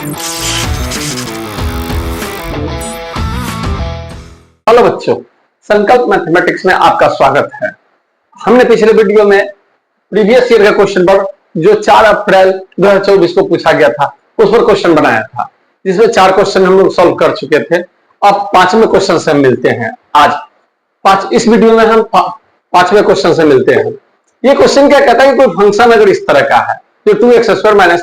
Hello बच्चों, संकल्प mathematics में आपका स्वागत है। हमने पिछले वीडियो में प्रीवियस ईयर का क्वेश्चन पर जो 4 अप्रैल 2024 को पूछा गया था उस पर क्वेश्चन बनाया था, जिसमें 4 क्वेश्चन हम लोग सॉल्व कर चुके थे। अब 5वें क्वेश्चन से हम मिलते हैं। आज इस वीडियो में हम 5वें क्वेश्चन से मिलते हैं। ये क्वेश्चन क्या कहता है कि कोई फंक्शन अगर इस तरह का है जो 2x² -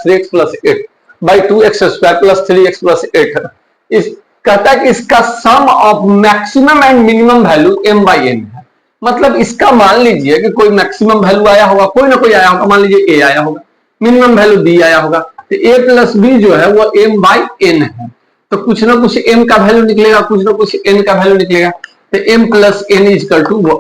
3x + 8 by 2x² + 3x + 8 इस कहता है कि इसका sum of maximum and minimum value m/n है। मतलब इसका मान लीजिए कि कोई मैक्सिमम वैल्यू आया होगा, कोई ना कोई आया होगा, मान लीजिए a आया होगा, मिनिमम वैल्यू b आया होगा, तो a + b जो है वो m/n है। तो कुछ ना कुछ m का वैल्यू निकलेगा, कुछ ना कुछ n का वैल्यू निकलेगा। तो m + n =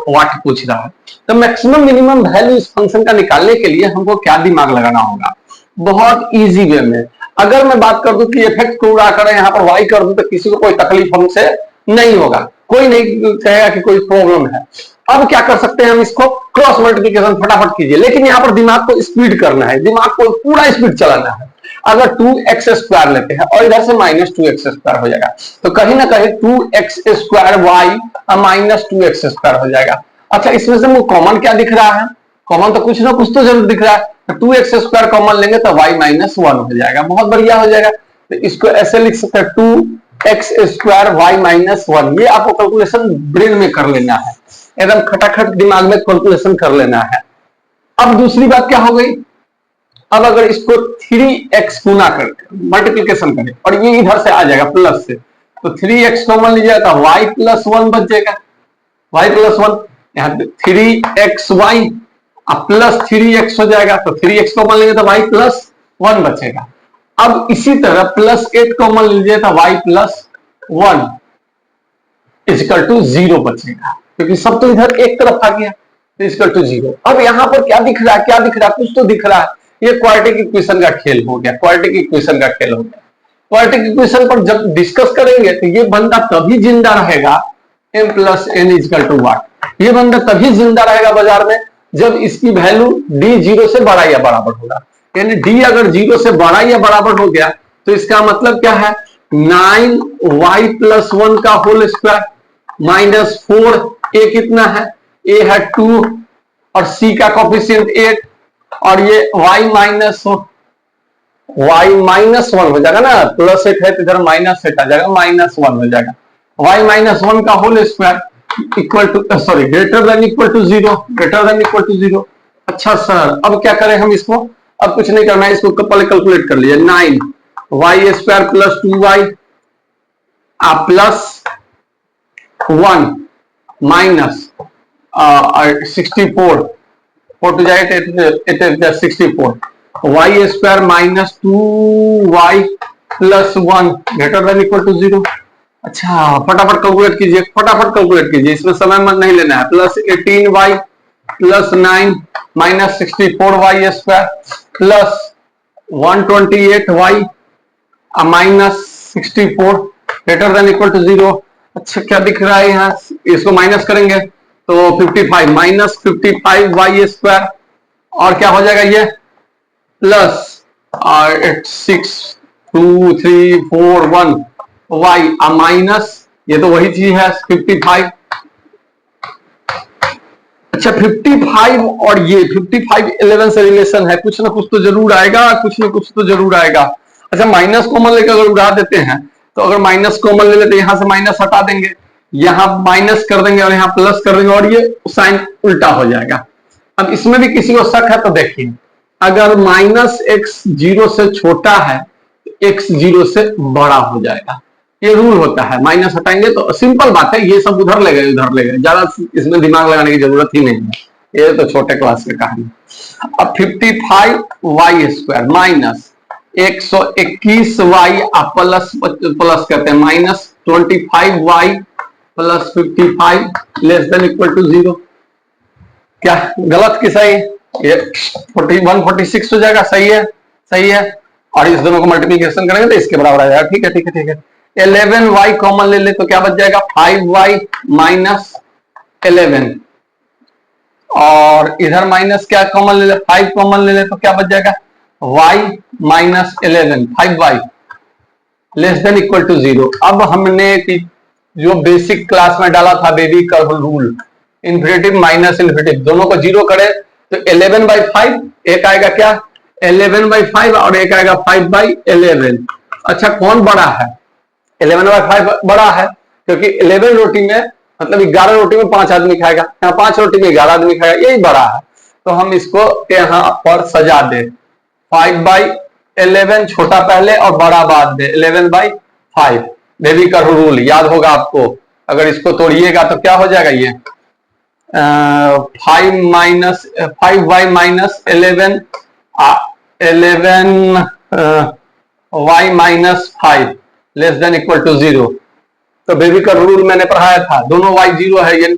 व्हाट पूछ रहा है। तो मैक्सिमम मिनिमम वैल्यू इस फंक्शन का निकालने के लिए हमको क्या दिमाग लगाना होगा? बहुत इजी वे में। अगर मैं बात कर दूं कि इफेक्ट को उड़ा कर यहाँ पर y कर दूं तो किसी को कोई तकलीफ हमसे नहीं होगा, कोई नहीं कहेगा कि कोई प्रॉब्लम है। अब क्या कर सकते हैं हम, इसको क्रॉस मल्टीप्लिकेशन फटाफट कीजिए, लेकिन यहाँ पर दिमाग को स्पीड करना है, दिमाग को पूरा स्पीड चलाना है। अगर 2x² लेते हैं और इधर से -2x² हो जाएगा, तो कहीं ना कहीं 2x² y -2x² हो जाएगा। अच्छा, इसमें से वो कॉमन क्या दिख रहा है? कॉमन तो कुछ ना कुछ तो जरूर दिख रहा है। तो 2x² कॉमन लेंगे तो y - 1 हो जाएगा, बहुत बढ़िया हो जाएगा। तो इसको ऐसे लिख सकते हैं 2x² y - 1। ये आपको कैलकुलेशन ब्रेन में कर लेना है, एकदम खटाखट दिमाग में कैलकुलेशन कर लेना है। अब दूसरी बात क्या हो गई? अब अगर इसको 3x गुना करके मल्टीप्लीकेशन करें और ये इधर से आ जाएगा प्लस से, तो 3x कॉमन लीजिएगा तो y + 1 बच जाएगा। y + 1 यहाँ 3xy प्लस 3x हो जाएगा, तो 3x कॉमन लेंगे तो y + 1 बचेगा। अब इसी तरह +8 कॉमन लीजिए तो y + 1 = 0 बचेगा, क्योंकि सब तो इधर एक तरफ आ गया, तो = 0। अब यहां पर क्या दिख रहा है? क्या दिख रहा है? कुछ तो दिख रहा है। ये क्वाड्रेटिक इक्वेशन का खेल हो गया, क्वाड्रेटिक इक्वेशन का खेल हो गया। क्वाड्रेटिक इक्वेशन पर जब डिस्कस करेंगे तो ये बंदा तभी जिंदा रहेगा, m + n = what। ये बंदा तभी जिंदा रहेगा बाजार में जब इसकी वैल्यू d 0 से बड़ा या बराबर होगा। यानी d अगर 0 से बड़ा या बराबर हो गया तो इसका मतलब क्या है? 9y + 1 का होल स्क्वायर -4, a कितना है? a है 2 और c का कोफिशिएंट 8 और ये y -1 हो जाएगा ना, +8 है तो इधर -8 आ जाएगा, -1 हो जाएगा। y - 1 का whole square greater than equal to 0। अच्छा सर, अब क्या करें हम इसको? अब कुछ नहीं करना है, इसको पहले कैलकुलेट कर लीजिए। 9y² + 2y plus 1 minus 64, 4 to 8 64, y² - 2y + 1 greater than equal to 0। अच्छा, फटाफट कैलकुलेट कीजिए, फटाफट कैलकुलेट कीजिए, इसमें समय मत नहीं लेना है। +18y + 9 - 64y² + 128y -64 greater than equal to 0। अच्छा, क्या दिख रहा है यहाँ? इसको माइनस करेंगे तो 55 - 55y² और क्या हो जाएगा ये? प्लस 6 2 3 4 1 y माइनस, ये तो वही चीज है 55। अच्छा, 55 और ये 55 11 से रिलेशन है, कुछ ना कुछ तो जरूर आएगा, कुछ ना कुछ तो जरूर आएगा। अच्छा, माइनस कॉमन लेकर अगर उड़ा देते हैं तो अगर माइनस कॉमन ले लेते, यहां से माइनस हटा देंगे, यहां माइनस कर देंगे और यहां प्लस कर देंगे और ये साइन उल्टा हो जाएगा। अब इसमें भी किसी को शक है तो देखिए, अगर -x 0 से छोटा है तो x 0 से बड़ा हो जाएगा, ये रूल होता है। माइनस हटाएंगे तो सिंपल बात है, ये सब उधर ले गए उधर ले गए, ज्यादा इसमें दिमाग लगाने की जरूरत ही नहीं है, ये तो छोटे क्लास की कहानी। अब 55y² माइनस 121y प्लस करते हैं -25y + 55 <= 0। क्या गलत कि सही? ये 41 46 हो जाएगा, सही है, सही है। और इस दोनों को मल्टीप्लिकेशन करेंगे तो इसके बराबर आ जाएगा। ठीक है, ठीक है, ठीक है। 11y कॉमन ले ले तो क्या बच जाएगा? 5y - 11 और इधर माइनस क्या कॉमन ले ले? 5 कॉमन ले ले तो क्या बच जाएगा? y - 11 5y less than equal to 0। अब हमने जो बेसिक क्लास में डाला था baby curve rule, infinitive minus infinitive दोनों को 0 करे तो 11/5, एक आएगा क्या 11/5 और एक आएगा 5/11। अच्छा कौन बड़ा है? 11/5 बड़ा है, क्योंकि 11 रोटी में मतलब 11 रोटी में 5 आदमी खाएगा, यहाँ 5 रोटी में 11 आदमी खाएगा, यही बड़ा है। तो हम इसको यहाँ पर सजा दे, 5/11 छोटा पहले और बड़ा बाद में 11/5। बेबी का रूल याद होगा आपको, अगर इसको तोड़िएगा तो क्या हो जाएगा ये 5y-11y-5 less than equal to 0। तो बेबी का रूल मैंने पढ़ाया था, दोनों y 0 है, यानी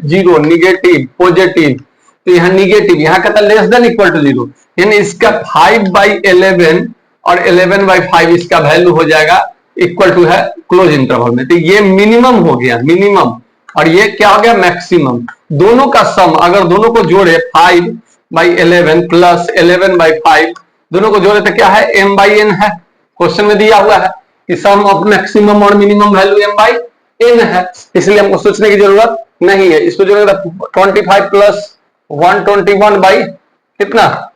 जीरो निगेटिव पॉजिटिव, तो यहाँ निगेटिव, यहाँ कहता लेस देन इक्वल टू 0, यानी इसका 5/11 और 11/5 इसका वैल्यू हो जाएगा इक्वल टू है क्लोज इंटरवल में। तो ये मिनिमम हो गया, मिनिमम, और ये क्या हो गया मैक्सिमम। दोनों का सम अगर दोनों को जोड़े 5/11 प्लस 11/5 दोनों को जोड़े तो क्या है m/n है, क्वेश्चन में दिया हुआ है कि सम ऑफ मैक्सिमम और मिनिमम वैल्यू m/n है, इसलिए हमको सोचने की जरूरत नहीं है। इसको जोड़ेगा 25 प्लस 121 बाई कितना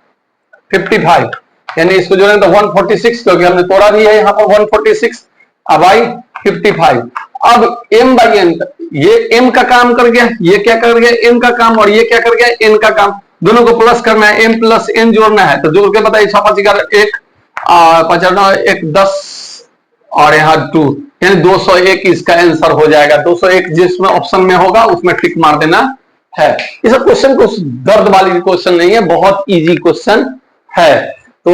55, यानी इसको जोड़ेंगे तो 146, क्योंकि हमने तोड़ा भी है यहाँ पर 146 बाई 55। अब m/n ये m का काम कर गया, ये क्या कर गया n का काम, और ये क्या कर गया n का काम, दोनों को प्लस करना है, m प्लस n जोड़ना है। तो जोड़ के बताइए 6 5 11 1 55 1 10 और यहाँ 2, यानी 201 इसका आंसर हो जाएगा। 201 जिसमें ऑप्शन में होगा उसमें टिक मार देना है। ये सब क्वेश्चन कुछ दर्द वाली क्वेश्चन नहीं है, बहुत इजी क्वेश्चन है। तो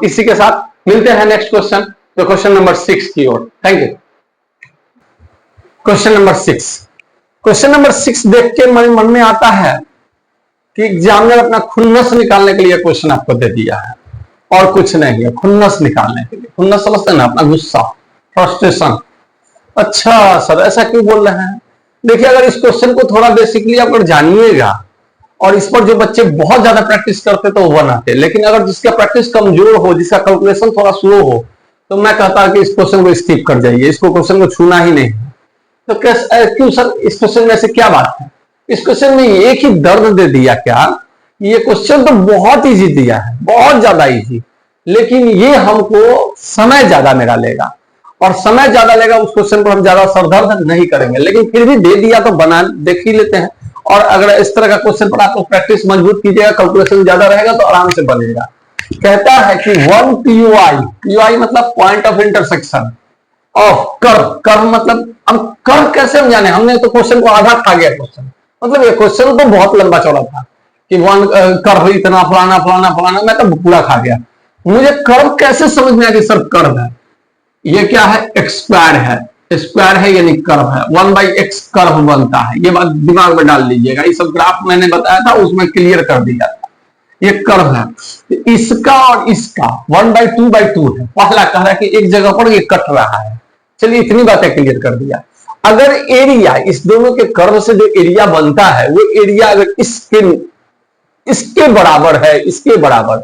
इसी के साथ मिलते हैं नेक्स्ट क्वेश्चन, तो क्वेश्चन नंबर 6 की ओर। Thank you. Question number 6, question number 6 देख के मन में आता है कि एग्जामिनर अपना खुन्नस निकालने के लिए क्वेश्चन आपको दे दिया है और कुछ नहीं है, खुन्नस निकालने के लिए। खुन्नस समझते हैं ना, अपना गुस्सा, फ्रस्ट्रेशन। अच्छा सर ऐसा क्यों बोल रहे हैं? देखिए अगर इस क्वेश्चन को थोड़ा बेसिकली आप अगर जानिएगा और इस पर जो बच्चे बहुत ज्यादा प्रैक्टिस करते तो वो बनाते, लेकिन अगर जिसका प्रैक्टिस कमजोर हो, जिसका कैलकुलेशन थोड़ा स्लो हो, तो मैं कहता कि इस क्वेश्चन को स्किप कर जाइए, इसको क्वेश्चन को छूना ही नहीं। तो क्यों सर, इस क्वेश्चन में से क्या बात है? इस क्वेश्चन में एक ही दर्द दे दिया क्या, ये क्वेश्चन तो बहुत इजी दिया है, बहुत ज्यादा इजी, लेकिन ये हमको समय ज्यादा मेरा लेगा, और समय ज्यादा लेगा उस क्वेश्चन को हम ज्यादा सरदर्द नहीं करेंगे, लेकिन फिर भी दे दिया तो बना देख ही लेते हैं। और अगर इस तरह का क्वेश्चन पर आपको प्रैक्टिस मजबूत कीजिएगा, कैलकुलेशन ज्यादा रहेगा तो आराम से बनेगा। कहता है कि 1 POI मतलब point of intersection of curve, curve मतलब हम कर्व कैसे हम जाने, हमने तो क्वेश्चन को आधा खा गया क्वेश्चन, मतलब ये क्वेश्चन तो बहुत लंबा चौड़ा था कि वन कर्व इतना फलाना फलाना फलाना, मैं तो पूरा खा गया। मुझे कर्व कैसे समझ में आ गया सर कर्व है, ये क्या है स्क्वायर है, स्क्वायर है यानी कर्व है, 1/x कर्व बनता है, ये बात दिमाग में डाल लीजिएगा। ये सब ग्राफ मैंने बताया था उसमें क्लियर कर दिया था, ये कर्व है। इसका और इसका 1/2/2 है, पहला कह रहा है कि एक जगह पर ये कट रहा है, चलिए इतनी बातें क्लियर कर दिया। अगर एरिया इस दोनों के कर्व से जो एरिया बनता है वो एरिया अगर इसके बराबर है, इसके बराबर,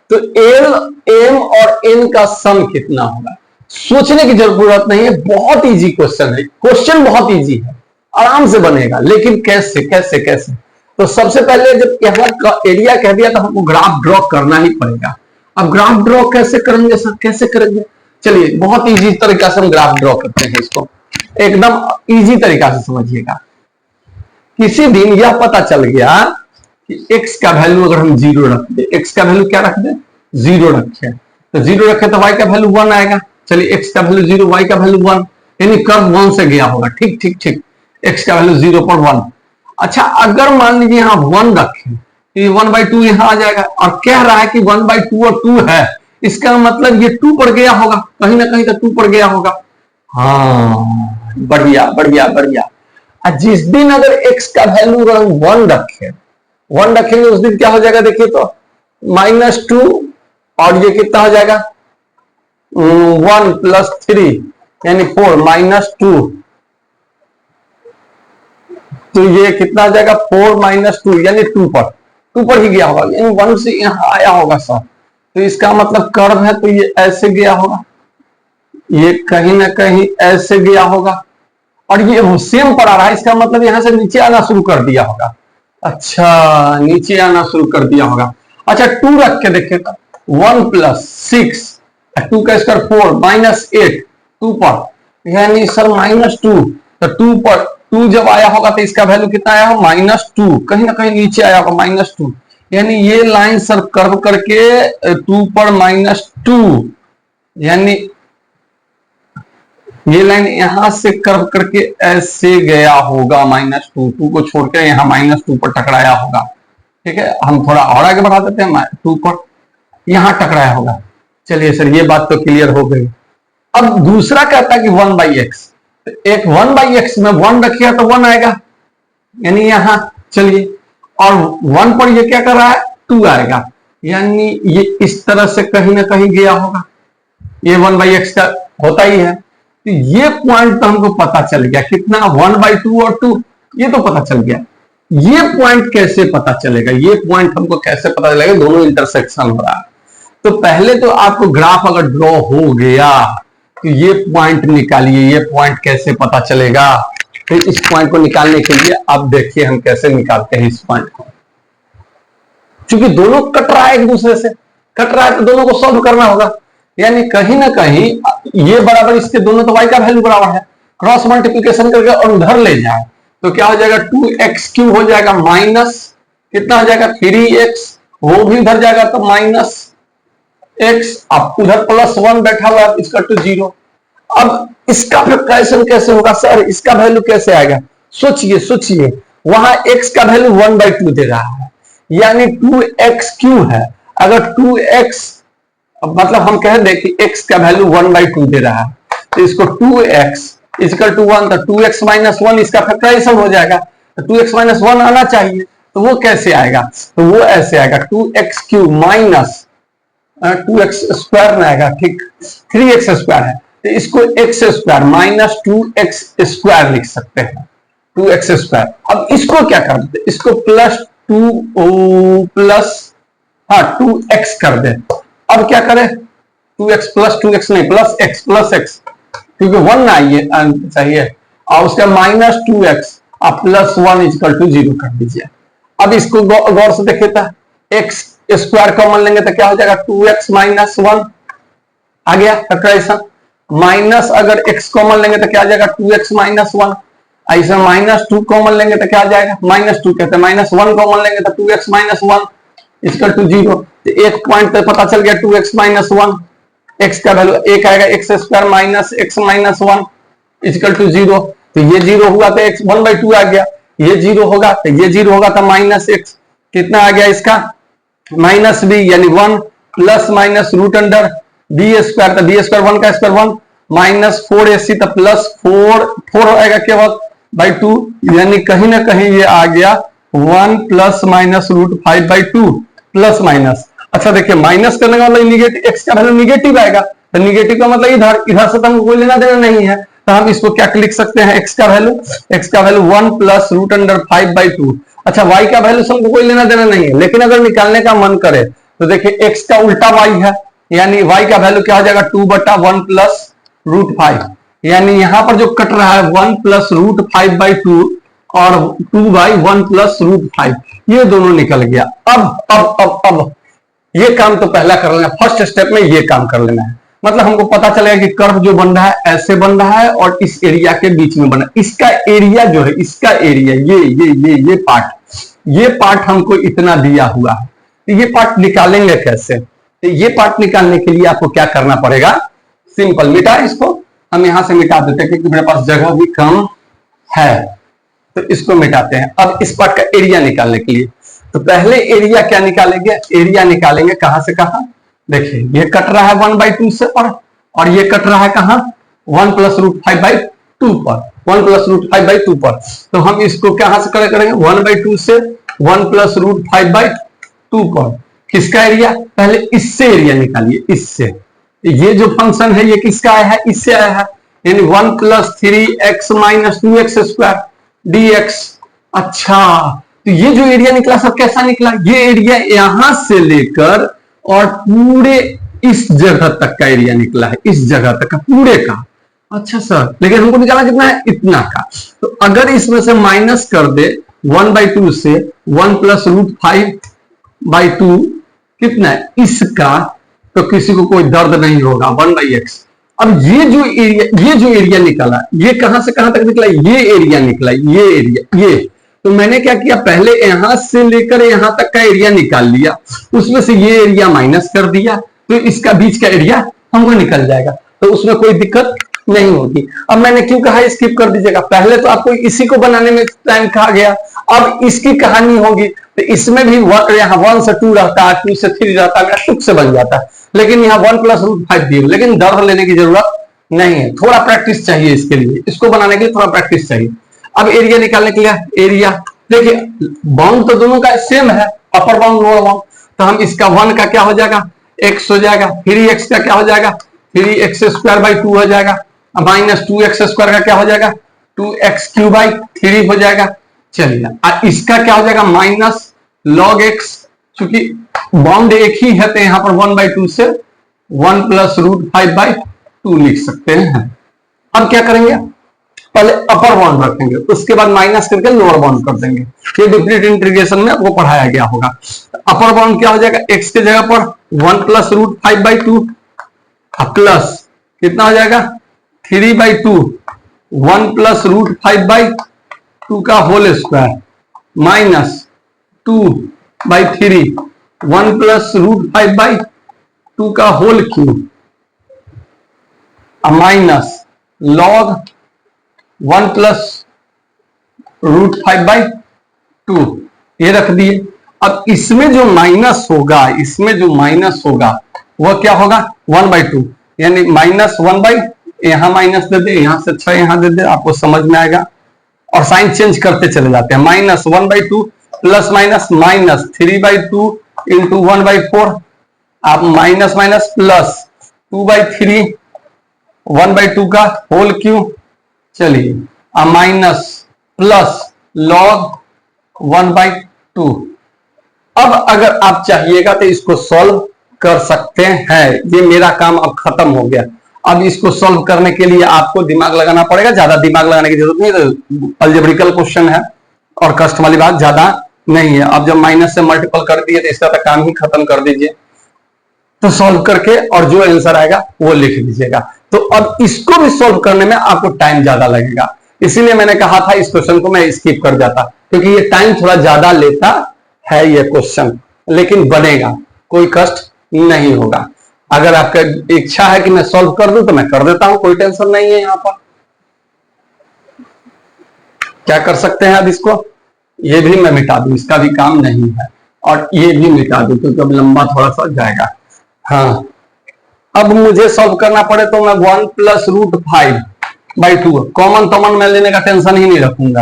तो एल एम और एन का सम कितना होगा? सोचने की जरूरत नहीं है, बहुत इजी क्वेश्चन है, क्वेश्चन बहुत इजी है, आराम से बनेगा। लेकिन कैसे कैसे कैसे? तो सबसे पहले जब यहाँ का एरिया कह दिया तो हमको ग्राफ ड्रॉ करना ही पड़ेगा। अब ग्राफ ड्रॉ कैसे करेंगे सर, कैसे करेंगे? चलिए बहुत इजी तरीका से हम ग्राफ ड्रॉ करते हैं, इसको एकदम इजी तरीका से समझिएगा। किसी दिन यह पता चल गया कि x का वैल्यू अगर हम 0 रख दे, x का वैल्यू क्या रख दे 0 रखे, तो 0 रखे तो y का वैल्यू 1 आएगा। चलिए x का वैल्यू 0, y का वैल्यू 1, यानी कर्व 1 से गया होगा। ठीक ठीक ठीक, x का वैल्यू 0 पर 1। अच्छा अगर मान लीजिए यहाँ 1 रखें तो ये 1/2 यहाँ आ जाएगा, और कह रहा है कि 1/2 और 2 है, इसका मतलब ये 2 पर गया होगा, कहीं ना कहीं तो 2 पर गया होगा। हाँ बढ़िया बढ़िया बढ़िया। जिस दिन अगर x का वैल्यू 1 रखेंगे उस दिन क्या हो जाएगा देखिए तो -2, और ये कितना हो जाएगा 1 + 3 यानी 4 -2, तो ये कितना आ जाएगा 4 - 2 यानी 2 पर ही गया होगा, यानी 1 से यहाँ आया होगा सर। तो इसका मतलब कर्व है तो ये ऐसे गया होगा, ये कहीं ना कहीं ऐसे गया होगा और ये सेम पर आ रहा है, इसका मतलब यहां से नीचे आना शुरू कर दिया होगा। अच्छा, नीचे आना शुरू कर दिया होगा। अच्छा, 2 रख के देखिएगा, 1 प्लस 6 2 का स्क्वायर 4 माइनस 8 2 पर, यानी सर -2, तो 2 पर 2 जब आया होगा तो इसका वैल्यू कितना आया होगा -2, कहीं ना कहीं नीचे आया होगा -2, यानी ये लाइन सर कर्व करके 2 पर -2, यानी ये लाइन यहां से कर्व करके ऐसे गया होगा -2, 2 को छोड़ के यहां -2 पर टकराया होगा। ठीक है, हम थोड़ा और आगे बढ़ा देते हैं, 2 पर यहां टकराया होगा। चलिए सर, ये बात तो क्लियर हो गई। अब दूसरा कहता है कि 1/x, एक 1/x में 1 रखिए तो 1 आएगा, यानी यहां चलिए, और 1 पर ये क्या कर रहा है 2 आएगा, यानी ये इस तरह से कहीं ना कहीं गया होगा, ये 1/x का होता ही है। तो ये पॉइंट तो हमको पता चल गया, कितना 1/2 और 2, ये तो पता चल गया। ये पॉइंट कैसे पता चलेगा, ये पॉइंट हमको कैसे पता चलेगा, दोनों इंटरसेक्शन हो रहा है। तो पहले तो आपको ग्राफ अगर ड्रॉ हो गया तो ये पॉइंट निकालिए, ये पॉइंट कैसे पता चलेगा। तो इस पॉइंट को निकालने के लिए अब देखिए हम कैसे निकालते हैं इस पॉइंट को। क्योंकि दोनों कट रहा है, एक दूसरे से कट रहा है, तो दोनों को सॉल्व करना होगा, यानी कहीं ना कहीं ये बराबर इसके दोनों, तो y का वैल्यू बराबर है, क्रॉस मल्टीप्लिकेशन करके और उधर ले जाए तो क्या हो जाएगा 2x³ हो जाएगा, माइनस कितना हो जाएगा 3x, वो भी उधर जाएगा तो -x, अब उधर +1 बैठा हुआ है, इसका to 0। अब इसका फैक्टराइजेशन कैसे होगा सर, इसका वैल्यू कैसे आएगा, सोचिए सोचिए, वहां x का वैल्यू 1/2 दे रहा है, यानी 2x³ है। अगर 2x मतलब हम कह दें कि x का वैल्यू 1/2 दे रहा है, तो इसको 2x = 1, तो 2x - 1 इसका फैक्टराइजेशन हो जाएगा, तो 2x - 1 आना चाहिए, तो वो कैसे आएगा, तो वो ऐसे आएगा 2x³ माइनस 2x² में आएगा, ठीक 3x² है, तो इसको x² -2x² लिख सकते हैं, 2x²। अब इसको क्या कर देते, इसको +2x कर दे। अब क्या करें, 2x + 2x नहीं, +x, क्योंकि 1 ना आइए चाहिए, और उसका -2x और +1 = 0 कर दीजिए। अब इसको गौर से देखिए, x² कॉमन लेंगे तो क्या हो जाएगा 2x - 1 आ गया फैक्टराइजेशन, माइनस अगर x कॉमन लेंगे तो क्या आ जाएगा 2x - 1, ऐसे -2 कॉमन लेंगे तो क्या आ जाएगा -2 कहते हैं, -1 कॉमन लेंगे तो 2x - 1 = 0। तो एक पॉइंट पे पता चल गया 2x - 1, x का वैल्यू 1 आएगा, x² - x - 1 = 0। तो ये 0 हुआ तो x 1/2 आ गया, ये 0 होगा तो ये 0 होगा तो -x कितना आ गया इसका -b, यानी 1 ± √√b², तो b² 1 का स्क्वायर 1 -4ac तो +4 आएगा केवल /2, यानी कहीं ना कहीं ये आ गया 1 ± √5/2 प्लस माइनस। अच्छा देखिए, माइनस करने का मतलब निगेटिव, x का वैल्यू निगेटिव आएगा, तो निगेटिव का मतलब इधर से तो हमको कोई लेना देना नहीं है, तो हम इसको क्या लिख सकते हैं, x का वैल्यू 1 + √5/2। अच्छा, y का वैल्यू हमको कोई लेना देना नहीं है, लेकिन अगर निकालने का मन करे तो देखिए x का उल्टा y है, यानी y का वैल्यू क्या हो जाएगा 2/1 + √5, यानी यहां पर जो कट रहा है 1 + √5/2 और 2/1 + √5, ये दोनों निकल गया। अब ये काम तो पहला कर लेना, फर्स्ट स्टेप में ये काम कर लेना है, मतलब हमको पता चलेगा कि कर्व जो बन रहा है ऐसे बन रहा है और इस एरिया के बीच में बना, इसका एरिया जो है, इसका एरिया ये पार्ट हमको इतना दिया हुआ है, तो ये पार्ट निकालेंगे कैसे, तो ये पार्ट निकालने के लिए आपको क्या करना पड़ेगा, सिंपल, मिटा इसको, हम यहां से मिटा देते हैं क्योंकि मेरे पास जगह भी कम है, तो इसको मिटाते हैं। अब इस पार्ट का एरिया निकालने के लिए तो पहले एरिया क्या निकालेंगे, एरिया निकालेंगे कहां से कहां, देखिए ये कट रहा है 1/2 से और ये कट रहा है कहां 1 + √5/2 पर, 1 + √5/2 पर, तो हम इसको कहां से करेंगे 1/2 से 1 + √5/2 पर, किसका एरिया, पहले इससे एरिया निकालिए, इससे, ये जो फंक्शन है ये किसका आया है, इससे आया है, यानी 1 + 3x - 2x² dx। अच्छा, तो ये जो एरिया निकला सब कैसा निकला, ये एरिया यहां से लेकर और पूरे इस जगह तक का एरिया निकला है, इस जगह तक का पूरे का। अच्छा सर, लेकिन हमको निकाला कितना है, इतना का। तो अगर इसमें से माइनस कर दे 1/2 से 1+√5/2 कितना है इसका, तो किसी को कोई दर्द नहीं होगा, 1/x। अब ये जो एरिया निकला, ये कहां से कहां तक निकला, ये एरिया निकला, ये एरिया, ये। तो मैंने क्या किया, पहले यहां से लेकर यहां तक का एरिया निकाल लिया, उसमें से ये एरिया माइनस कर दिया, तो इसका बीच का एरिया हमको निकल जाएगा, तो उसमें कोई दिक्कत नहीं होगी। अब मैंने क्यों कहा स्किप कर दीजिएगा, पहले तो आपको इसी को बनाने में टाइम कहा गया, अब इसकी कहानी होगी, तो इसमें भी यहाँ 1 से 2 रहता है, 2 से 3 रहता है, मेरा टुक से बन जाता है, लेकिन यहाँ 1+√5 दिए, लेकिन दर्द लेने की जरूरत नहीं है, थोड़ा प्रैक्टिस चाहिए इसके लिए, इसको बनाने के लिए थोड़ा प्रैक्टिस चाहिए। अब एरिया निकालने के लिए, एरिया देखिए बाउंड तो दोनों का सेम है, अपर बाउंड लोअर बाउंड, तो हम इसका 1 का क्या हो जाएगा, x हो जाएगा, 3x का क्या हो जाएगा, 3x² 2 हो जाएगा, -2x² का क्या हो जाएगा, 2x³ 3 हो जाएगा। चलिए इसका क्या हो जाएगा, -log(x), चूंकि बाउंड एक ही है तो यहां पर 1/2 से 1+√5/2 लिख सकते हैं। अब क्या करेंगे, पहले अपर बाउंड रखेंगे, उसके बाद माइनस करके लोअर बाउंड कर देंगे, ये डिफरेंट इंटीग्रेशन में वो पढ़ाया गया होगा। अपर बाउंड क्या हो जाएगा, x के जगह पर 1+√5/2 प्लस कितना हो जाएगा 3/2, 1+√5/2 का होल स्क्वायर माइनस 2/3, 1+√5/2 का होल क्यूब माइनस लॉग 1+√5/2 ये रख दिए। अब इसमें जो माइनस होगा, इसमें जो माइनस होगा वह क्या होगा, 1/2, यानी -1/, यहां माइनस दे दे, यहां से 6 यहां दे दे, आपको समझ में आएगा, और साइन चेंज करते चले जाते हैं। -1/2 प्लस माइनस -3/2 इंटू 1/4, आप माइनस माइनस प्लस 2/3, 1/2 का होल क्यूब, चलिए माइनस प्लस लॉग 1/2। अब अगर आप चाहिएगा तो इसको सॉल्व कर सकते हैं, ये मेरा काम अब खत्म हो गया। अब इसको सॉल्व करने के लिए आपको दिमाग लगाना पड़ेगा, ज्यादा दिमाग लगाने की जरूरत नहीं है, अलजेब्रिकल क्वेश्चन है और कष्ट वाली बात ज्यादा नहीं है। अब जब माइनस से मल्टीपल कर दिए तो इसका तो काम ही खत्म कर दीजिए, तो सॉल्व करके और जो आंसर आएगा वो लिख दीजिएगा। तो अब इसको भी सॉल्व करने में आपको टाइम ज्यादा लगेगा, इसीलिए मैंने कहा था इस क्वेश्चन को मैं स्किप कर जाता, क्योंकि ये टाइम थोड़ा ज्यादा लेता है ये क्वेश्चन, लेकिन बनेगा, कोई कष्ट नहीं होगा। अगर आपका इच्छा है कि मैं सॉल्व कर दूं तो मैं कर देता हूं, कोई टेंशन नहीं है। यहां पर क्या कर सकते हैं, अब इसको ये भी मैं मिटा दूं, इसका भी काम नहीं है, और ये भी मिटा दूं क्योंकि अब लंबा थोड़ा सा जाएगा। हाँ, अब मुझे सॉल्व करना पड़े तो मैं 1+√5/2 कॉमन कॉमन मैं लेने का टेंशन ही नहीं रखूंगा,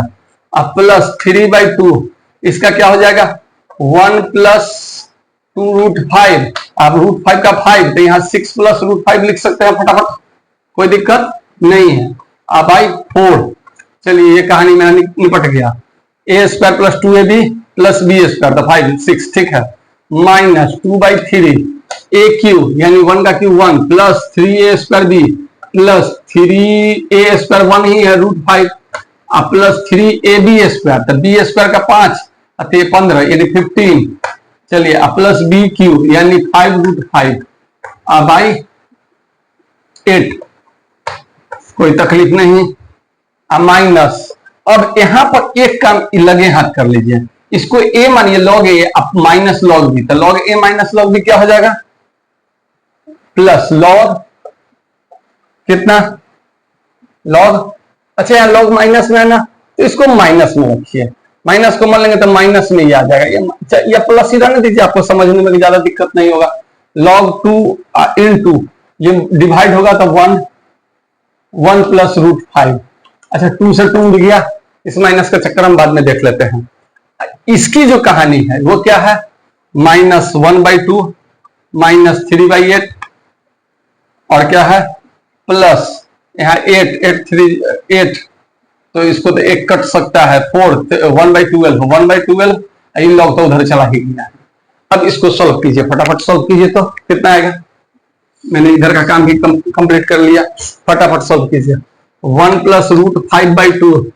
अब प्लस 3/2, इसका क्या हो जाएगा 1+2√5, आप √5 का 5, तो यहाँ 6+√5 लिख सकते हैं फटाफट, कोई दिक्कत नहीं है। अब आई 4, चलिए ये कहानी मेरा निपट गया, a² + 2ab + b² तो 5 6, ठीक है, माइनस 2/3 a³ यानी 1 का cube 1 plus 3a² b plus 3a² 1 ही है √5 प्लस 3ab², तो b² का 5 अतः 15 यानी 15, चलिए प्लस b³ यानी 5√5 बाई 8, कोई तकलीफ नहीं, माइनस। अब यहां पर एक काम लगे हाथ कर लीजिए, इसको a मानिए log a, अब माइनस log b, तो log a minus log b क्या हो जाएगा, प्लस log कितना log, अच्छा यहाँ log माइनस में है ना, तो इसको माइनस में रखिए, माइनस को मान लेंगे तो माइनस में ही आ जाएगा, या प्लस ही रहने दीजिए, आपको समझने में ज्यादा दिक्कत नहीं होगा। log 2 * ये डिवाइड होगा तो 1+√5, अच्छा 2 से 2 उड़ गया, इस माइनस का चक्कर हम बाद में देख लेते हैं। इसकी जो कहानी है वो क्या है, -1/2 -3/8 और क्या है प्लस यहाँ 8 तो इसको तो एक कट सकता है 4 1/12 इन लॉग तो उधर चला ही गया। अब इसको सॉल्व कीजिए, फटाफट सॉल्व कीजिए, तो कितना आएगा मैंने इधर का काम भी कंप्लीट कर लिया, फटाफट सॉल्व कीजिए। 1 प्लस रूट 5/2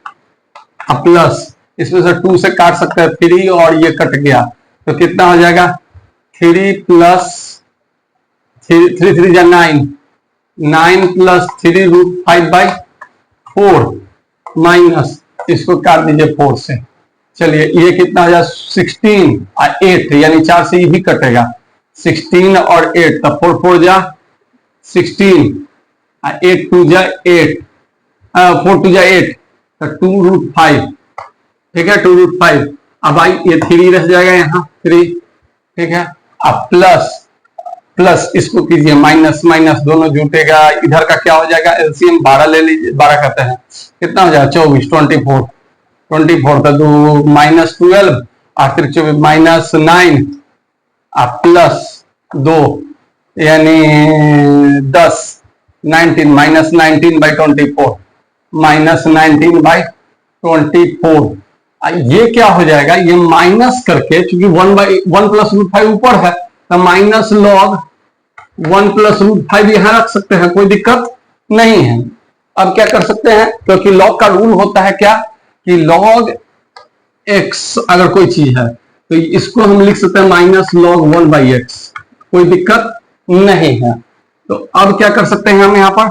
प्लस इसमें से 2 से काट सकते हैं 3 और ये कट गया तो कितना हो जाएगा 3 प्लस 3 जा 9 9 प्लस 3 रूट 5/4 माइनस इसको काट दीजिए 4 से। चलिए ये कितना हो जाए 16 और 8 यानी 4 से ये भी कटेगा 16 और 8 तब 4 4 जा 16 और 8 2 जा 8 4 2 जा 8 तो 2 रूट 5 ठीक है 2 रूट 5। अब आई ये 3 रह जाएगा यहाँ 3 ठीक है। अब प्लस प्लस इसको कीजिए माइनस माइनस दोनों जुटेगा इधर का क्या हो जाएगा एलसीएम 12 ले लीजिए 12 करते हैं कितना हो जाएगा 24 24 तो 2 माइनस 12 और फिर 24 माइनस 9 प्लस 2 यानी 10 19 माइनस 19/24 माइनस 19/24 ये क्या हो जाएगा ये माइनस करके क्योंकि 1 प्लस रूट 5 ऊपर है तो माइनस लॉग 1 प्लस रूट 5 यहां रख सकते हैं कोई दिक्कत नहीं है। अब क्या कर सकते हैं क्योंकि लॉग का रूल होता है क्या कि लॉग x अगर कोई चीज है तो इसको हम लिख सकते हैं माइनस लॉग 1/x कोई दिक्कत नहीं है। तो अब क्या कर सकते हैं हम यहां पर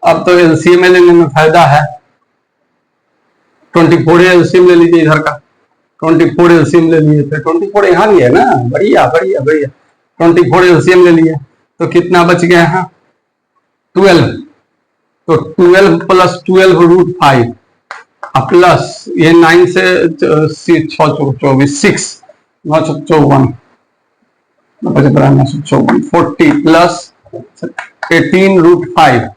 अब तो एलसीएम लेने में फायदा है 24 एलसीएम ले लीजिए इधर का 24 एलसीएम ले लिए थे 24 यहाँ लिए ना बढ़िया बढ़िया बढ़िया 24 एलसीएम ले लिए तो कितना बच गया है 12 तो 12 प्लस 12 रूट 5 प्लस ये 9 से 6 24 6 9 54 40 प्लस 18 रूट 5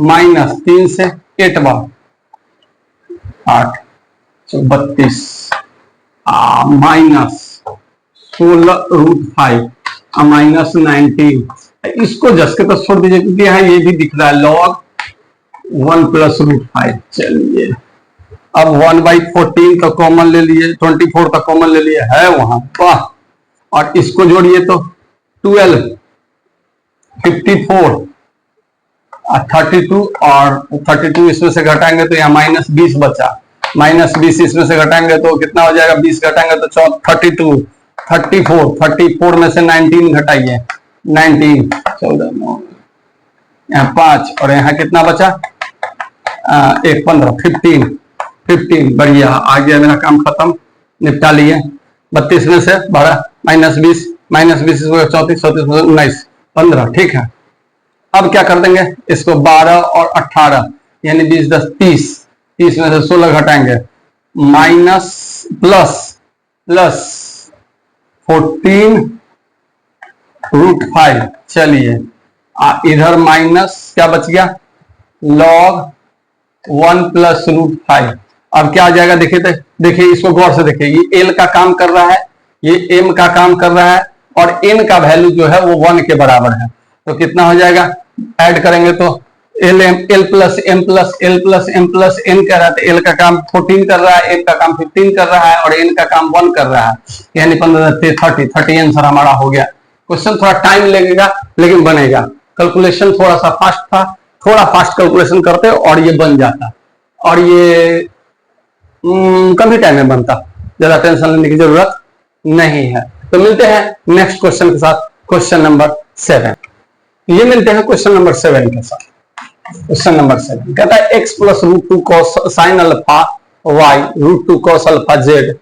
माइनस 3 से 8 बार 8 32 माइनस 16 रूट 5 माइनस 19 इसको जस के तो छोड़ दीजिए क्योंकि यहाँ ये भी दिख रहा है लॉग 1 प्लस रूट 5। चलिए अब 1/14 का कॉमन ले लिए 24 का कॉमन ले लिए है वहां वाह और इसको जोड़िए तो 12 54 32 और 32 इसमें से घटाएंगे तो यहाँ माइनस 20 बचा माइनस 20 इसमें से घटाएंगे तो कितना हो जाएगा 20 घटाएंगे तो 32 34 में से 19 घटाइए 19 14 यहाँ 5 और यहाँ कितना बचा 1 15 15 बढ़िया आ गया मेरा काम खत्म निपटा लिए 32 में से 12 माइनस 20 34 19 15 ठीक है। अब क्या कर देंगे इसको 12 और 18 यानी 20 10 30 में से 16 घटाएंगे माइनस प्लस 14 रूट 5। चलिए इधर माइनस क्या बच गया लॉग 1 प्लस रूट 5। अब क्या आ जाएगा देखिए इसको गौर से देखिए ये एल का काम कर रहा है ये एम का काम कर रहा है और एन का वैल्यू जो है वो 1 के बराबर है तो कितना हो जाएगा ऐड करेंगे तो L plus M plus L plus M plus N कर रहा है तो एल का काम 14 कर रहा है एम का काम 15 कर रहा है और एन का काम 1 कर रहा है यानी 30 आंसर हमारा हो गया। क्वेश्चन थोड़ा टाइम लगेगा लेकिन बनेगा कैलकुलेशन थोड़ा सा फास्ट था थोड़ा फास्ट कैलकुलेशन करते और ये बन जाता और ये कम ही टाइम में बनता ज्यादा टेंशन लेने की जरूरत नहीं है। तो मिलते हैं नेक्स्ट क्वेश्चन के साथ क्वेश्चन नंबर 7। ये मिलते हैं क्वेश्चन नंबर 7 के साथ। क्वेश्चन नंबर 7 कहता है x plus root 2 cos sine alpha y root 2 cos alpha z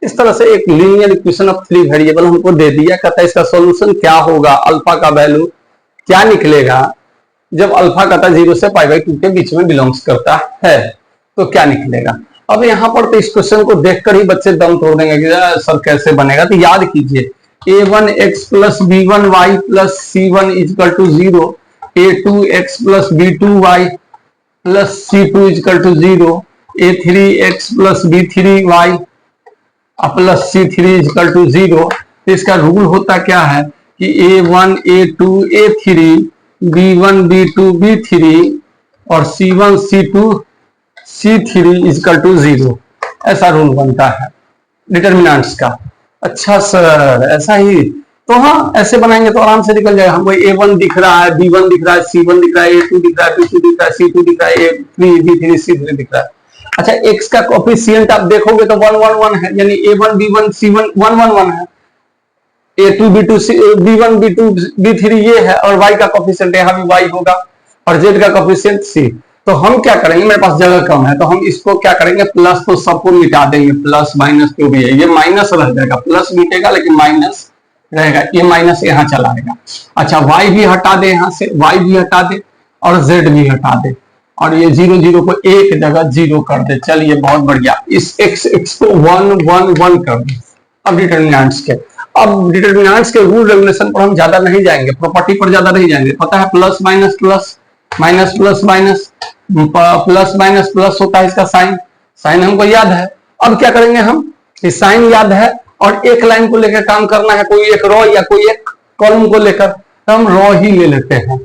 इस तरह से एक लीनियर इक्वेशन ऑफ 3 वेरिएबल हमको दे दिया। कहता है इसका सॉल्यूशन क्या होगा अल्फा का वैल्यू क्या निकलेगा जब अल्फा कहता है 0 से π/2 के बीच में बिलोंग्स करता है तो क्या निकलेगा। अब यहाँ पर तो इस क्वेश्चन को देखकर ही बच्चे दम तोड़ देंगे कि सर कैसे बनेगा। तो याद कीजिए a1x plus b1y plus c1 equal to 0 a2x plus b2y plus c2 equal to 0 a3x plus b3y plus c3 equal to 0। इसका रूल होता क्या है कि a1 a2 a3 b1 b2 b3 और c1 c2 c3 equal to 0 ऐसा rule बनता है determinants का। अच्छा सर ऐसा ही, तो हाँ ऐसे बनाएंगे तो आराम से निकल जाएगा। हमको A1 दिख रहा है, B1 दिख रहा है, C1 दिख रहा है, A2 दिख रहा है, B2 दिख रहा है, C2 दिख रहा है, A3 B3 C3 दिख रहा है। अच्छा x का कोफिशिएंट आप देखोगे तो 1 1 1 है, यानी A1 B1 C1 1 1 1 है, A2 B2 B1 B2 B3 ये है, और y का कोफिशिएंट यहाँ भी y होगा, और z का कोफिशिएंट c। तो हम क्या करेंगे, मेरे पास जगह कम है तो हम इसको क्या करेंगे, प्लस तो सबको मिटा देंगे, प्लस माइनस जो भी है ये माइनस रह जाएगा, प्लस मिटेगा लेकिन माइनस रहेगा, ये माइनस यहाँ चला आएगा। अच्छा y भी हटा दे, यहाँ से y भी हटा दे और z भी हटा दे, और ये 0 0 को एक जगह 0 कर दे। चलिए बहुत बढ़िया, इस x को 1 1 1 कर दे। अब डिटरमिनेंट्स के रूल रेगुलेशन पर हम ज्यादा नहीं जाएंगे, प्रॉपर्टी पर ज्यादा नहीं जाएंगे। पता है plus minus plus, minus plus minus, plus minus plus होता है इसका साइन, साइन हमको याद है। अब क्या करेंगे हम, इस साइन याद है और एक लाइन को लेकर काम करना है, कोई एक रो या कोई एक कॉलम को लेकर, तो हम रो ही ले लेते हैं,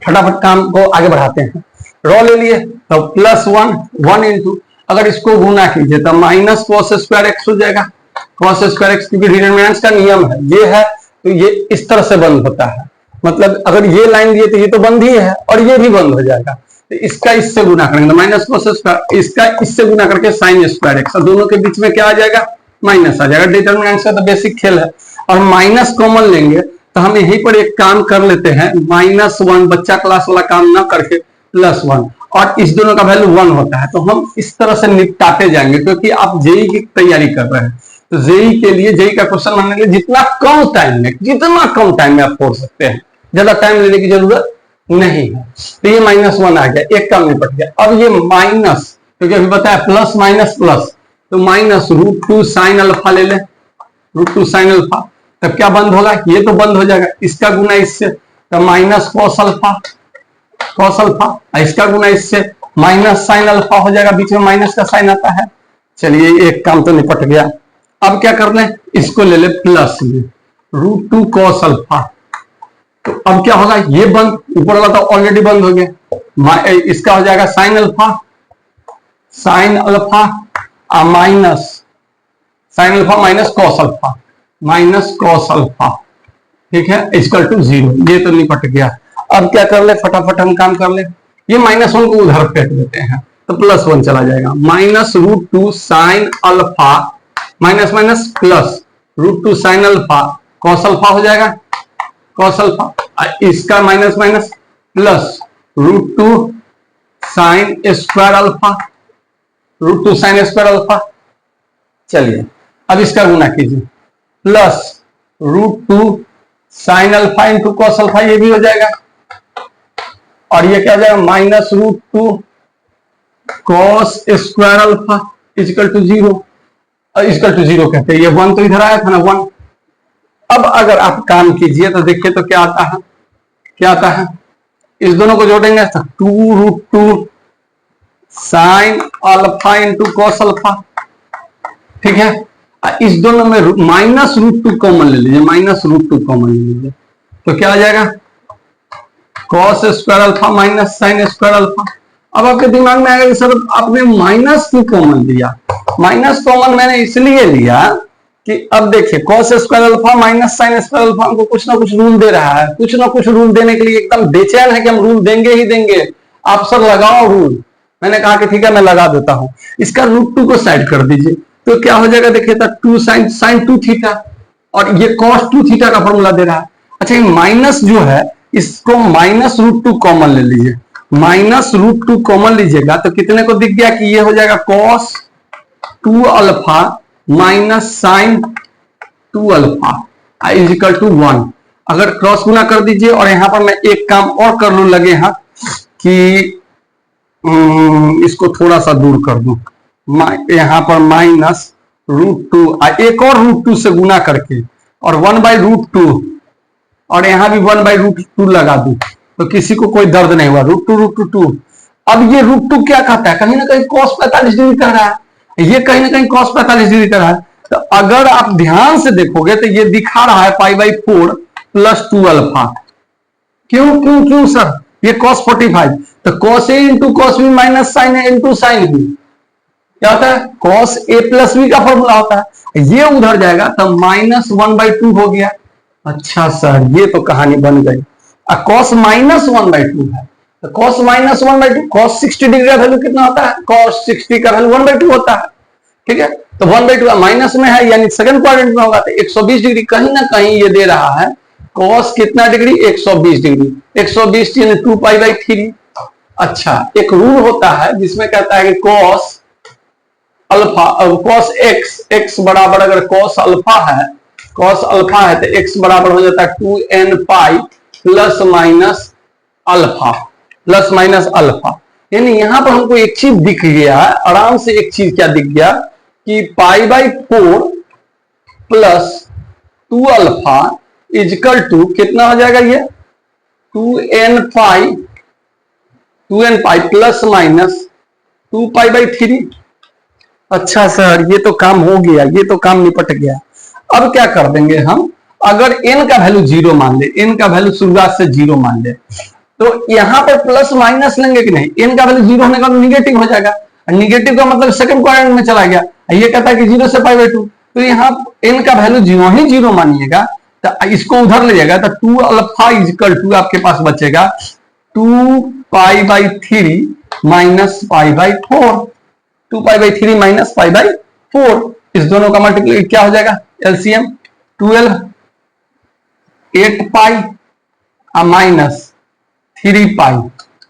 फटाफट काम को आगे बढ़ाते हैं। रो ले लिए तो प्लस 1 1 इंटू, अगर इसको गुना कीजिए तो माइनस कॉस स्क्वायर एक्स हो जाएगा, कॉस स्क्वायर एक्स, क्योंकि डिटरमिनेंट्स का नियम है ये है, तो ये इस तरह से बंद होता है, मतलब अगर ये लाइन दिए तो ये तो बंद ही है और ये भी बंद हो जाएगा, तो इसका इससे गुना करेंगे तो माइनस कॉस स्क्वायर, इसका इससे गुना करके साइन स्क्वायर एक्स, दोनों के बीच में क्या आ जाएगा, माइनस आ जाएगा। डिटरमिनेंट्स का तो बेसिक खेल है, और माइनस कॉमन लेंगे तो हम यहीं पर एक काम कर लेते हैं, -1, बच्चा क्लास वाला काम ना करके +1, और इस दोनों का वैल्यू 1 होता है, तो हम इस तरह से निपटाते जाएंगे, क्योंकि आप जेई की तैयारी कर रहे हैं, तो जेई के लिए, जेई का क्वेश्चन बनने के लिए जितना कम टाइम में आप छोड़ सकते हैं, ज्यादा टाइम लेने की जरूरत नहीं है। तो ये -1 आ गया, एक काम निपट गया। अब ये माइनस, क्योंकि अभी बताया प्लस माइनस प्लस, तो माइनस √2 साइन अल्फा ले ले, √2 साइन अल्फा, तब क्या बंद होगा, ये तो बंद हो जाएगा, इसका गुना इससे तो माइनस कॉस अल्फा, इसका गुना इससे माइनस साइन अल्फा हो जाएगा, बीच में माइनस का साइन आता है। चलिए एक काम तो निपट गया। अब क्या कर ले, इसको ले ले प्लस में √2 कॉस अल्फा, तो अब क्या होगा, ये बंद, ऊपर वाला तो ऑलरेडी बंद हो गया, इसका हो जाएगा sign alpha minus sign alpha minus cos alpha, ठीक है, इक्वल टू 0। ये तो निपट गया। अब क्या कर ले, फटाफट हम काम कर ले, ये -1 को उधर फेंक देते हैं तो +1 चला जाएगा, minus √2 sine alpha minus minus plus √2 sine alpha cos alpha हो जाएगा, कॉस अल्फा, इसका minus minus plus √2 sine square alpha, √2 sine square alpha. चलिए अब इसका गुना कीजिए, plus √2 sine alpha into cos alpha, ये भी हो जाएगा, और ये क्या हो जाएगा, minus √2 cos square alpha equal to 0, equal to 0 कहते हैं, ये 1 तो इधर आया था ना, 1। अब अगर आप काम कीजिए तो देखिए तो क्या आता है, इस दोनों को जोड़ेंगे तो 2√2 sign alpha into cos alpha, ठीक है, इस दोनों में माइनस √2 कॉमन ले लीजिए, तो क्या आ जाएगा, cos square alpha minus sign square alpha. अब आपके दिमाग में आएगा सर आपने माइनस क्यों कॉमन लिया, माइनस कॉमन मैंने इसलिए लिया कि अब देखिए cos square alpha minus sign square alpha हमको कुछ ना कुछ रूल दे रहा है, कुछ ना कुछ रूल देने के लिए एकदम बेचैन है कि हम रूल देंगे ही देंगे, आप सर लगाओ रूल। मैंने कहा कि ठीक है मैं लगा देता हूं, इसका √2 को साइड कर दीजिए, तो क्या हो जाएगा, देखिए 2 साइन 2 थीटा, और ये cos 2 थीटा का फॉर्मूला दे रहा है। अच्छा ये माइनस जो है, इसको माइनस √2 कॉमन ले लीजिए, माइनस √2 कॉमन लीजिएगा तो कितने को दिख गया कि ये हो जाएगा cos 2 alpha minus sine 2 alpha equal to 1। अगर क्रॉस गुना कर दीजिए, और यहां पर मैं एक काम और कर लू लगे हैं कि इसको थोड़ा सा दूर कर दूं, यहां पर माइनस √2 एक और √2 से गुना करके, और 1/√2, और यहां भी 1/√2 लगा दूं तो किसी को कोई दर्द नहीं हुआ, √2 अब ये √2 क्या कहता है, कहीं ना कहीं cos 45 डिग्री कर रहा है, ये कहीं ना कहीं cos 45 डिग्री कर रहा है। तो अगर आप ध्यान से देखोगे तो ये दिखा रहा है π/4 + 2 अल्फा। क्यों सर, ये cos 45, तो cos A into cos B minus sine A into sine B, क्या होता है, cos a प्लस बी का फॉर्मूला होता है। ये उधर जाएगा तो -1/2 हो गया। अच्छा सर, ये तो कहानी बन गई। cos -1/2 है तो cos -1/2, cos 60 डिग्री का वैल्यू कितना होता है, cos 60 का वैल्यू 1/2 होता है। ठीक है, तो 1/2 माइनस में है यानी सेकंड क्वाड्रेंट में होगा तो 120 डिग्री। कहीं ना कहीं ये दे रहा है cos कितना डिग्री, 120 डिग्री। 120 यानी 2π/3। अच्छा, एक रूल होता है जिसमें कहता है कि cos अल्फा, cos x बराबर, अगर cos अल्फा है, cos अल्फा है तो x बराबर हो जाता है 2nπ plus minus alpha, plus minus alpha. यानी यहां पर हमको एक चीज दिख गया, आराम से एक चीज क्या दिख गया कि π/4 प्लस 2 अल्फा इजकल टू कितना हो जाएगा, ये 2nπ प्लस माइनस 2π/3। अच्छा सर, ये तो काम हो गया, ये तो काम निपट गया। अब क्या कर देंगे हम, अगर n का वैल्यू 0 मान ले, n का वैल्यू शुरुआत से 0 मान ले, तो यहां पर प्लस माइनस लेंगे कि नहीं, n का वैल्यू 0 होने का निगेटिव हो जाएगा। निगेटिव का मतलब सेकंड क्वाड्रेंट में चला गया। ये कहता है कि 0 से π/2, तो यहाँ n का वैल्यू 0 मानिएगा तो इसको उधर ले जाएगा तो 2 अल्फा इजकल टू आपके पास बचेगा 2π/3 माइनस π/4, 2π/3 माइनस π/4। इस दोनों का मल्टीप्लाई क्या हो जाएगा, एलसीएम 12, 8π माइनस 3π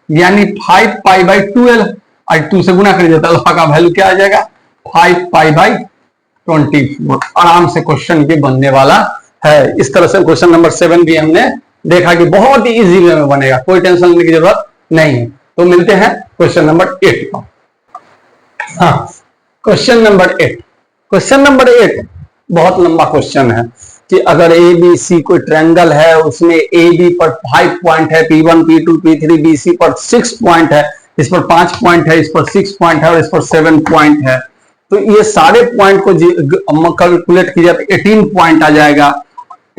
यानी 5π/12। और 2 से गुना कर देता अल्फा का वैल्यू क्या आ जाएगा, 5π/24। आराम से क्वेश्चन ये बनने वाला है। इस तरह से क्वेश्चन नंबर 7 भी हमने देखा कि बहुत ही इजी वे में बनेगा, कोई टेंशन लेने की जरूरत नहीं है। तो मिलते हैं क्वेश्चन नंबर 8 पर। हाँ, क्वेश्चन नंबर 8। क्वेश्चन नंबर 8 बहुत लंबा क्वेश्चन है कि अगर ए बी सी कोई ट्रायंगल है, उसमें ए बी पर 5 पॉइंट है, P1 P2 P3 B C पर 6 पॉइंट है, इस पर 5 पॉइंट है, इस पर 6 पॉइंट है और इस पर 7 पॉइंट है। तो ये सारे पॉइंट को कैलकुलेट किया तो 18 पॉइंट आ जाएगा।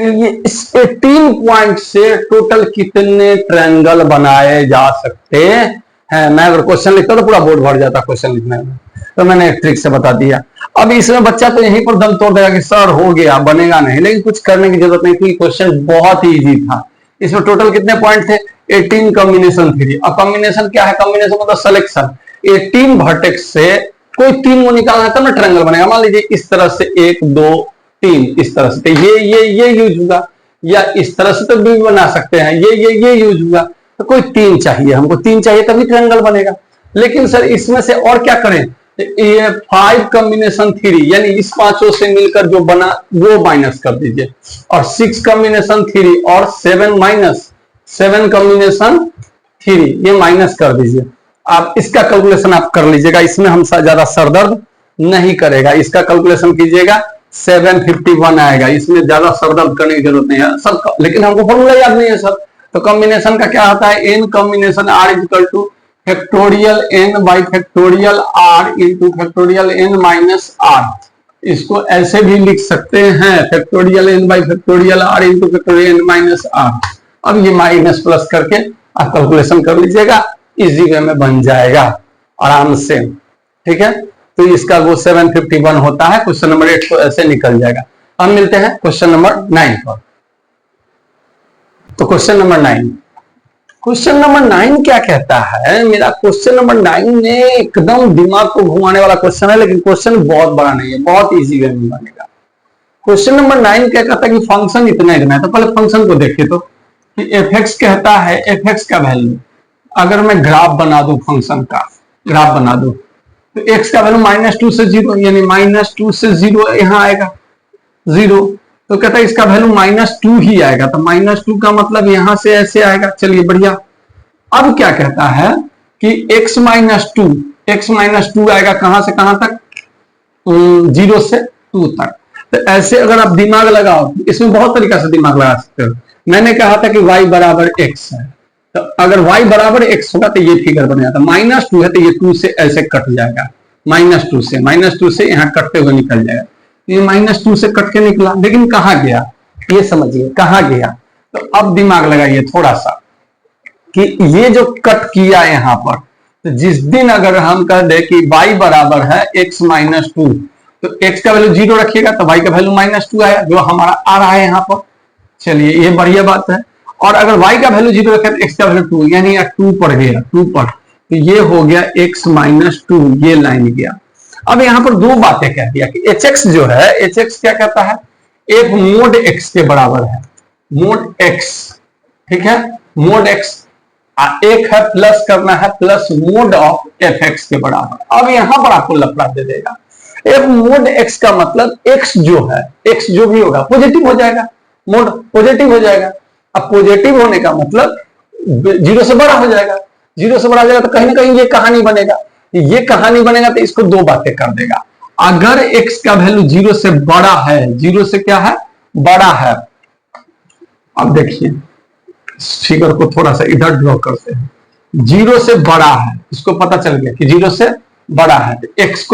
ये इस 18 पॉइंट से टोटल कितने ट्रायंगल बनाए जा सकते हैं। मैं अगर क्वेश्चन लिखता तो पूरा बोर्ड भर जाता क्वेश्चन लिखने में, तो मैंने एक ट्रिक से बता दिया। अब इसमें बच्चा तो यहीं पर दम तोड़ देगा कि सर हो गया, बनेगा नहीं, लेकिन कुछ करने की जरूरत नहीं थी, क्वेश्चन बहुत ही इजी था। इसमें टोटल कितने पॉइंट थे, 18 कॉम्बिनेशन थ्री। अब कॉम्बिनेशन क्या है, कॉम्बिनेशन मतलब सिलेक्शन। 18 वर्टेक्स से कोई 3 को निकालना है तब ना ट्रायंगल बनेगा। मान लीजिए इस तरह से 1 2 3 इस तरह से, ये यूज होगा, या इस तरह से तो भी बना सकते हैं, ये यूज होगा। तो कोई 3 चाहिए, हमको 3 चाहिए तभी ट्रायंगल बनेगा। लेकिन सर इसमें से और क्या करें, ये 5 कॉम्बिनेशन थ्री यानी इस पांचों से मिलकर जो बना वो माइनस कर दीजिए, और 6 कॉम्बिनेशन थ्री और 7 कॉम्बिनेशन थ्री ये माइनस कर दीजिए। आप इसका कैलकुलेशन आप कर लीजिएगा, इसमें हम ज्यादा सरदर्द नहीं करेगा। इसका कैलकुलेशन कीजिएगा 751 आएगा, इसमें ज्यादा सरदर्द करने की जरूरत नहीं है सर, लेकिन हमको फॉर्मूला याद नहीं है सर। तो कॉम्बिनेशन का क्या होता है, n combination r equal two factorial n by factorial r into factorial n minus r। इसको ऐसे भी लिख सकते हैं, factorial n by factorial r into factorial n minus r। अब ये माइनस प्लस करके आप कैलकुलेशन कर लीजिएगा, इजी वे में बन जाएगा आराम से। ठीक है, तो इसका वो 751 होता है। क्वेश्चन नंबर 8 तो ऐसे निकल जाएगा। अब मिलते हैं क्वेश्चन नंबर 9 पर। तो क्वेश्चन नंबर 9, क्वेश्चन नंबर 9 क्या कहता है, मेरा क्वेश्चन नंबर 9 ने एकदम दिमाग को घुमाने वाला क्वेश्चन है, लेकिन क्वेश्चन बहुत बड़ा नहीं है, बहुत इजी वे में बनेगा। क्वेश्चन नंबर 9 क्या कहता है कि फंक्शन इतना है। तो पहले फंक्शन को देखे तो कि f(x) कहता है, f(x) का वैल्यू अगर मैं ग्राफ बना दूं, फंक्शन का ग्राफ बना दूं, तो x का वैल्यू -2 से 0 यानी -2 से 0 यहां आएगा 0। तो कहता है इसका वैल्यू -2 ही आएगा, तो -2 का मतलब यहां से ऐसे आएगा। चलिए बढ़िया। अब क्या कहता है कि x -2 आएगा कहां से कहां तक, 0 से 2 तक। तो ऐसे अगर आप दिमाग लगाओ, इसमें बहुत तरीका से दिमाग लगा सकते हो। मैंने कहा था कि y बराबर x है, तो अगर y बराबर x होगा तो ये फिगर बन जाता। -2 है तो ये 2 से ऐसे कट जाएगा, -2 से यहाँ कटते हुए निकल जाएगा। ये -2 से कट के निकला, लेकिन कहाँ गया ये समझिए, कहाँ गया। तो अब दिमाग लगाइए थोड़ा सा कि ये जो कट किया यहाँ पर, तो जिस दिन अगर हम कह दे कि y बराबर है x माइनस टू, तो x का वैल्यू 0 रखिएगा तो y का वैल्यू -2 आया, जो हमारा आ रहा है यहाँ पर। चलिए ये बढ़िया बात है। और अगर y का वैल्यू 0 रखे तो x का वैल्यू 2, यानी 2 पर गया, 2 पर, तो ये हो गया x माइनस 2, ये लाइन गया। अब यहाँ पर दो बातें कह दिया कि hx जो है, hx क्या कहता है, एक मोड x के बराबर है, मोड x, ठीक है, मोड x एक है प्लस करना है, प्लस मोड ऑफ fx के बराबर। अब यहां पर आपको लफड़ा दे देगा। एक मोड x का मतलब x जो है, x जो भी होगा पॉजिटिव हो जाएगा, मोड पॉजिटिव हो जाएगा। अब पॉजिटिव होने का मतलब 0 से बड़ा हो जाएगा, 0 से बड़ा हो जाएगा तो कहीं ना कहीं ये कहानी बनेगा, ये कहानी बनेगा तो इसको दो बातें कर देगा। अगर x का वैल्यू 0 से बड़ा है, 0 से क्या है, बड़ा है। अब देखिए फिगर को थोड़ा सा इधर ड्रॉ करते हैं, 0 से बड़ा है, इसको पता चल गया कि 0 से बड़ा है, x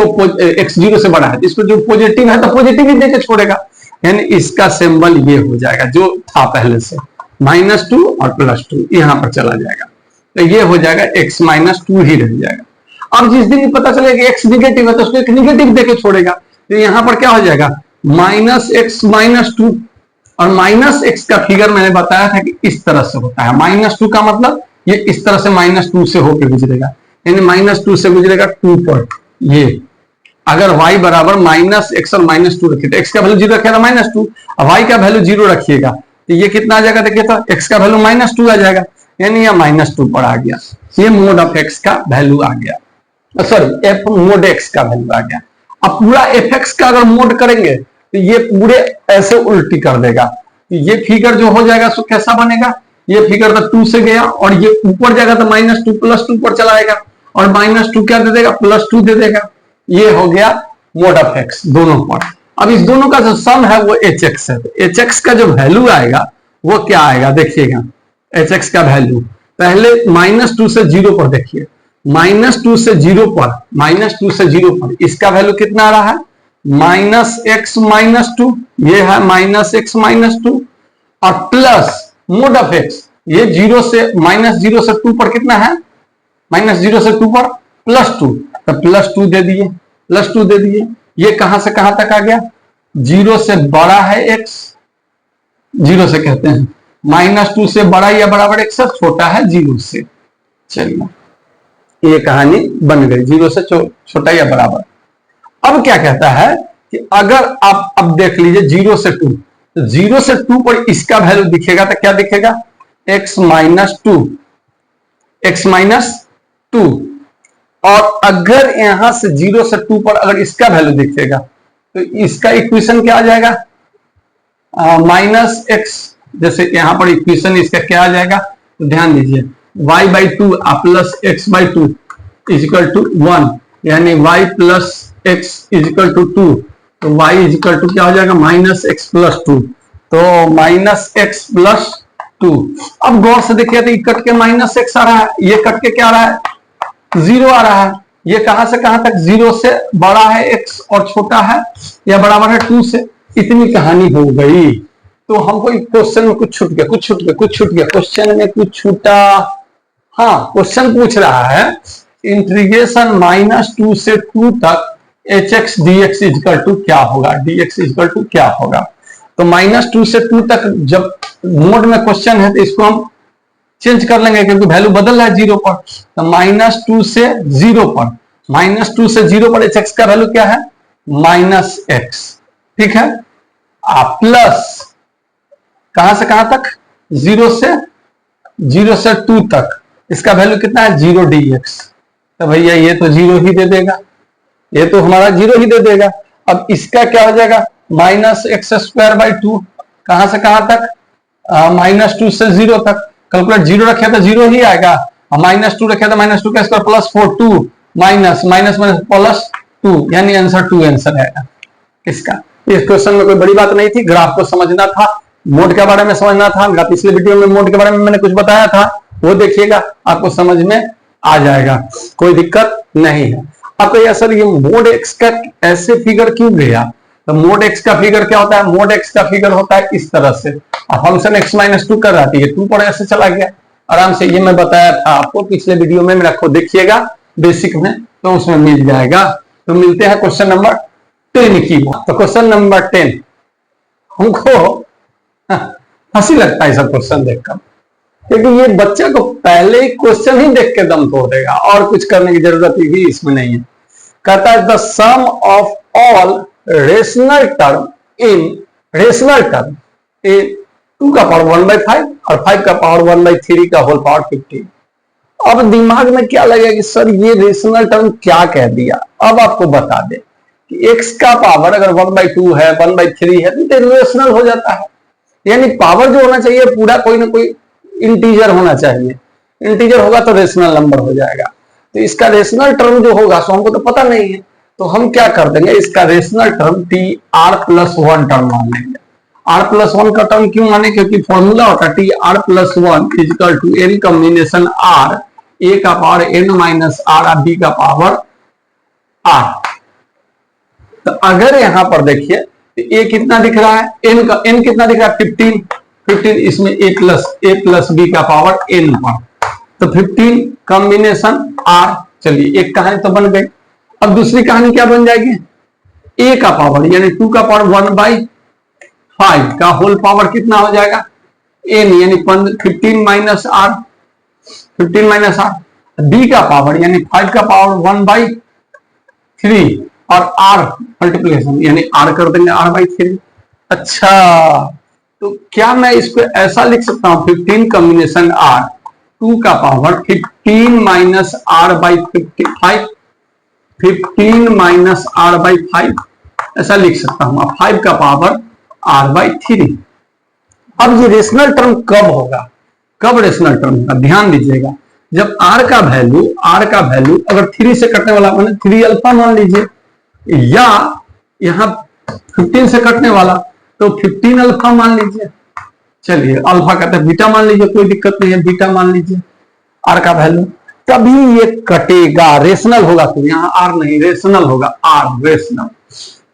0 से बड़ा है, इसको जो पॉजिटिव है तो पॉजिटिव ही देके छोड़ेगा, यानी इसका सिंबल ये हो जाएगा जो था पहले से, -2 और +2 यहां पर चला जाएगा, तो ये हो जाएगा x -2 ही रह जाएगा। अब जिस दिन पता चलेगा कि x निगेटिव है तो उसको एक निगेटिव देके छोड़ेगा, तो यहां पर क्या हो जाएगा, -x -2, और -x का फिगर मैंने बताया था कि इस तरह से होता है, -2 का मतलब ये इस तरह से -2 से होकर गुजरेगा, यानी -2 से गुजरेगा 2 पर। ये अगर y बराबर -x और -2 रखिए तो x का वैल्यू 0 रखिएगा -2, और y का वैल्यू 0 रखिएगा तो ये कितना आ जाएगा, देखिए तो x का वैल्यू -2 आ जाएगा, यानी यह -2 पर आ गया, ये मोड ऑफ x का वैल्यू आ गया, सॉरी f मोड x का वैल्यू आ गया। अब पूरा fx का अगर मोड करेंगे तो ये पूरे ऐसे उल्टी कर देगा, तो ये फिगर जो हो जाएगा सो कैसा बनेगा, ये फिगर तो 2 से गया और ये ऊपर जाएगा तो -2 +2 पर चला आएगा, और -2 क्या दे देगा, +2 दे देगा, ये हो गया मोड ऑफ x दोनों पर। अब इस दोनों का जो सम है वो hx है, तो hx का जो वैल्यू आएगा वो क्या आएगा, देखिएगा hx का वैल्यू पहले -2 से 0 पर देखिए, -2 से 0 पर, -2 से 0 पर इसका वैल्यू कितना आ रहा है, -x -2, ये है -x -2, और प्लस मोड ऑफ x, ये 0 से -0 से 2 पर कितना है, -0 से 2 पर +2, तो +2 दे दिए, +2 दे दिए। ये कहां से कहां तक आ गया, 0 से बड़ा है x, 0 से कहते हैं, -2 से बड़ा या बराबर x, छोटा है 0 से। चलिए ये कहानी बन गई, 0 से छोटा या बराबर। अब क्या कहता है कि अगर आप अब देख लीजिए 0 से 2, तो 0 से 2 पर इसका वैल्यू दिखेगा तो क्या दिखेगा, x -2, x -2, और अगर यहां से 0 से 2 पर अगर इसका वैल्यू दिखेगा तो इसका इक्वेशन क्या आ जाएगा, -x, जैसे यहां पर इक्वेशन इसका क्या आ जाएगा, तो ध्यान दीजिए y/2 प्लस x/2 = 1, यानी y प्लस x = 2, तो y = क्या हो जाएगा, -x + 2, तो -x + 2। अब गौर से देखिए तो ये कट के -x आ रहा है, ये कट के क्या आ रहा है, 0 आ रहा है, ये कहां से कहां तक, 0 से बड़ा है x और छोटा है या बराबर है 2 से, इतनी कहानी हो गई। तो हमको क्वेश्चन में कुछ छूट गया, कुछ छूट गया, कुछ छूट गया, क्वेश्चन में कुछ छूटा। हाँ, क्वेश्चन पूछ रहा है इंटीग्रेशन -2 से 2 तक hx dx = क्या होगा, dx = क्या होगा। तो -2 से 2 तक जब मोड में क्वेश्चन है तो इसको हम चेंज कर लेंगे क्योंकि वैल्यू बदल रहा है 0 पर, तो -2 से 0 पर, -2 से 0 पर hx का वैल्यू क्या है, -x, ठीक है, प्लस कहां से कहां तक, 0 से 2 तक इसका वैल्यू कितना है, 0 dx, तो भैया ये तो 0 ही दे देगा, ये तो हमारा 0 ही दे देगा। अब इसका क्या हो जाएगा, -x²/2, कहां से कहां तक, -2 से 0 तक, कैलकुलेट 0 रखे तो 0 ही आएगा, और -2 रखे तो -2 का स्क्वायर प्लस 4, 2 माइनस प्लस 2, यानी आंसर 2 आंसर है इसका। इस क्वेश्चन में कोई बड़ी बात नहीं थी, ग्राफ को समझना था, मोड के बारे में समझना था। पिछले वीडियो में मोड के बारे में मैंने कुछ बताया था, वो देखिएगा, आपको समझ में आ जाएगा, कोई दिक्कत नहीं है। आपको यह सर ये मोड x का ऐसे फिगर क्यों गया, तो मोड x का फिगर क्या होता है, मोड x का फिगर होता है इस तरह से, फंक्शन x -2 कर रहा है, 2 पर ऐसे चला गया आराम से, ये मैं बताया था आपको पिछले वीडियो में, मेरा खुद देखिएगा बेसिक में, तो उसमें मिल जाएगा। तो मिलते हैं क्वेश्चन नंबर 10 की बात। तो क्वेश्चन नंबर 10 हमको हंसी लगता है सब क्वेश्चन देखकर, क्योंकि ये बच्चे को पहले ही क्वेश्चन ही देख के दम तोड़ देगा, और कुछ करने की जरूरत भी इसमें नहीं है। कहता है the sum of all rational term in rational term in 2 का पावर 1/5 और 5 का पावर 1/3 का होल पावर 15। अब दिमाग में क्या लगेगा कि सर ये रेशनल टर्म क्या कह दिया। अब आपको बता दे कि x का पावर अगर 1/2 है 1/3 है तो रेशनल हो जाता है, यानी पावर जो होना चाहिए पूरा कोई ना कोई इंटीजर होना चाहिए, इंटीजर होगा तो रेशनल नंबर हो जाएगा। तो इसका रेशनल टर्म जो होगा सो हमको तो पता नहीं है, तो हम क्या कर देंगे, इसका रेशनल टर्म TR+1 टर्म मान लेंगे। R+1 का टर्म क्यों माने, क्योंकि फॉर्मूला होता है TR+1 equal to n combination R, a का पावर n माइनस r और b का पावर r। तो अगर यहां पर देखिए तो a कितना दिख रहा है, n कितना दिख रहा है 15, इसमें a प्लस b का पावर n पर, तो 15 कॉम्बिनेशन r। चलिए एक कहानी तो बन गई। अब दूसरी कहानी क्या बन जाएगी, a का पावर यानी 2 का पावर 1/5 का होल पावर कितना हो जाएगा n, यानी 15 माइनस r, b का पावर यानी 5 का पावर 1/3 और r मल्टीप्लिकेशन यानी r कर देंगे r/3। अच्छा, तो क्या मैं इसको ऐसा लिख सकता हूं 15 कॉम्बिनेशन r, 2 का power 15 minus r/5, 15 minus r/5 ऐसा लिख सकता हूं, 5 का पावर r/3। अब ये रेशनल टर्म कब होगा, कब रेशनल टर्म होगा, ध्यान दीजिएगा, जब r का वैल्यू अगर 3 से कटने वाला माने 3 अल्फा मान लीजिए, या यहां 15 से कटने वाला तो 15 अल्फा मान लीजिए। चलिए अल्फा कहते हैं बीटा मान लीजिए, कोई दिक्कत नहीं है, बीटा मान लीजिए r का वैल्यू, तभी ये कटेगा, रेशनल होगा। तो यहाँ r नहीं, रेशनल होगा, r रेशनल।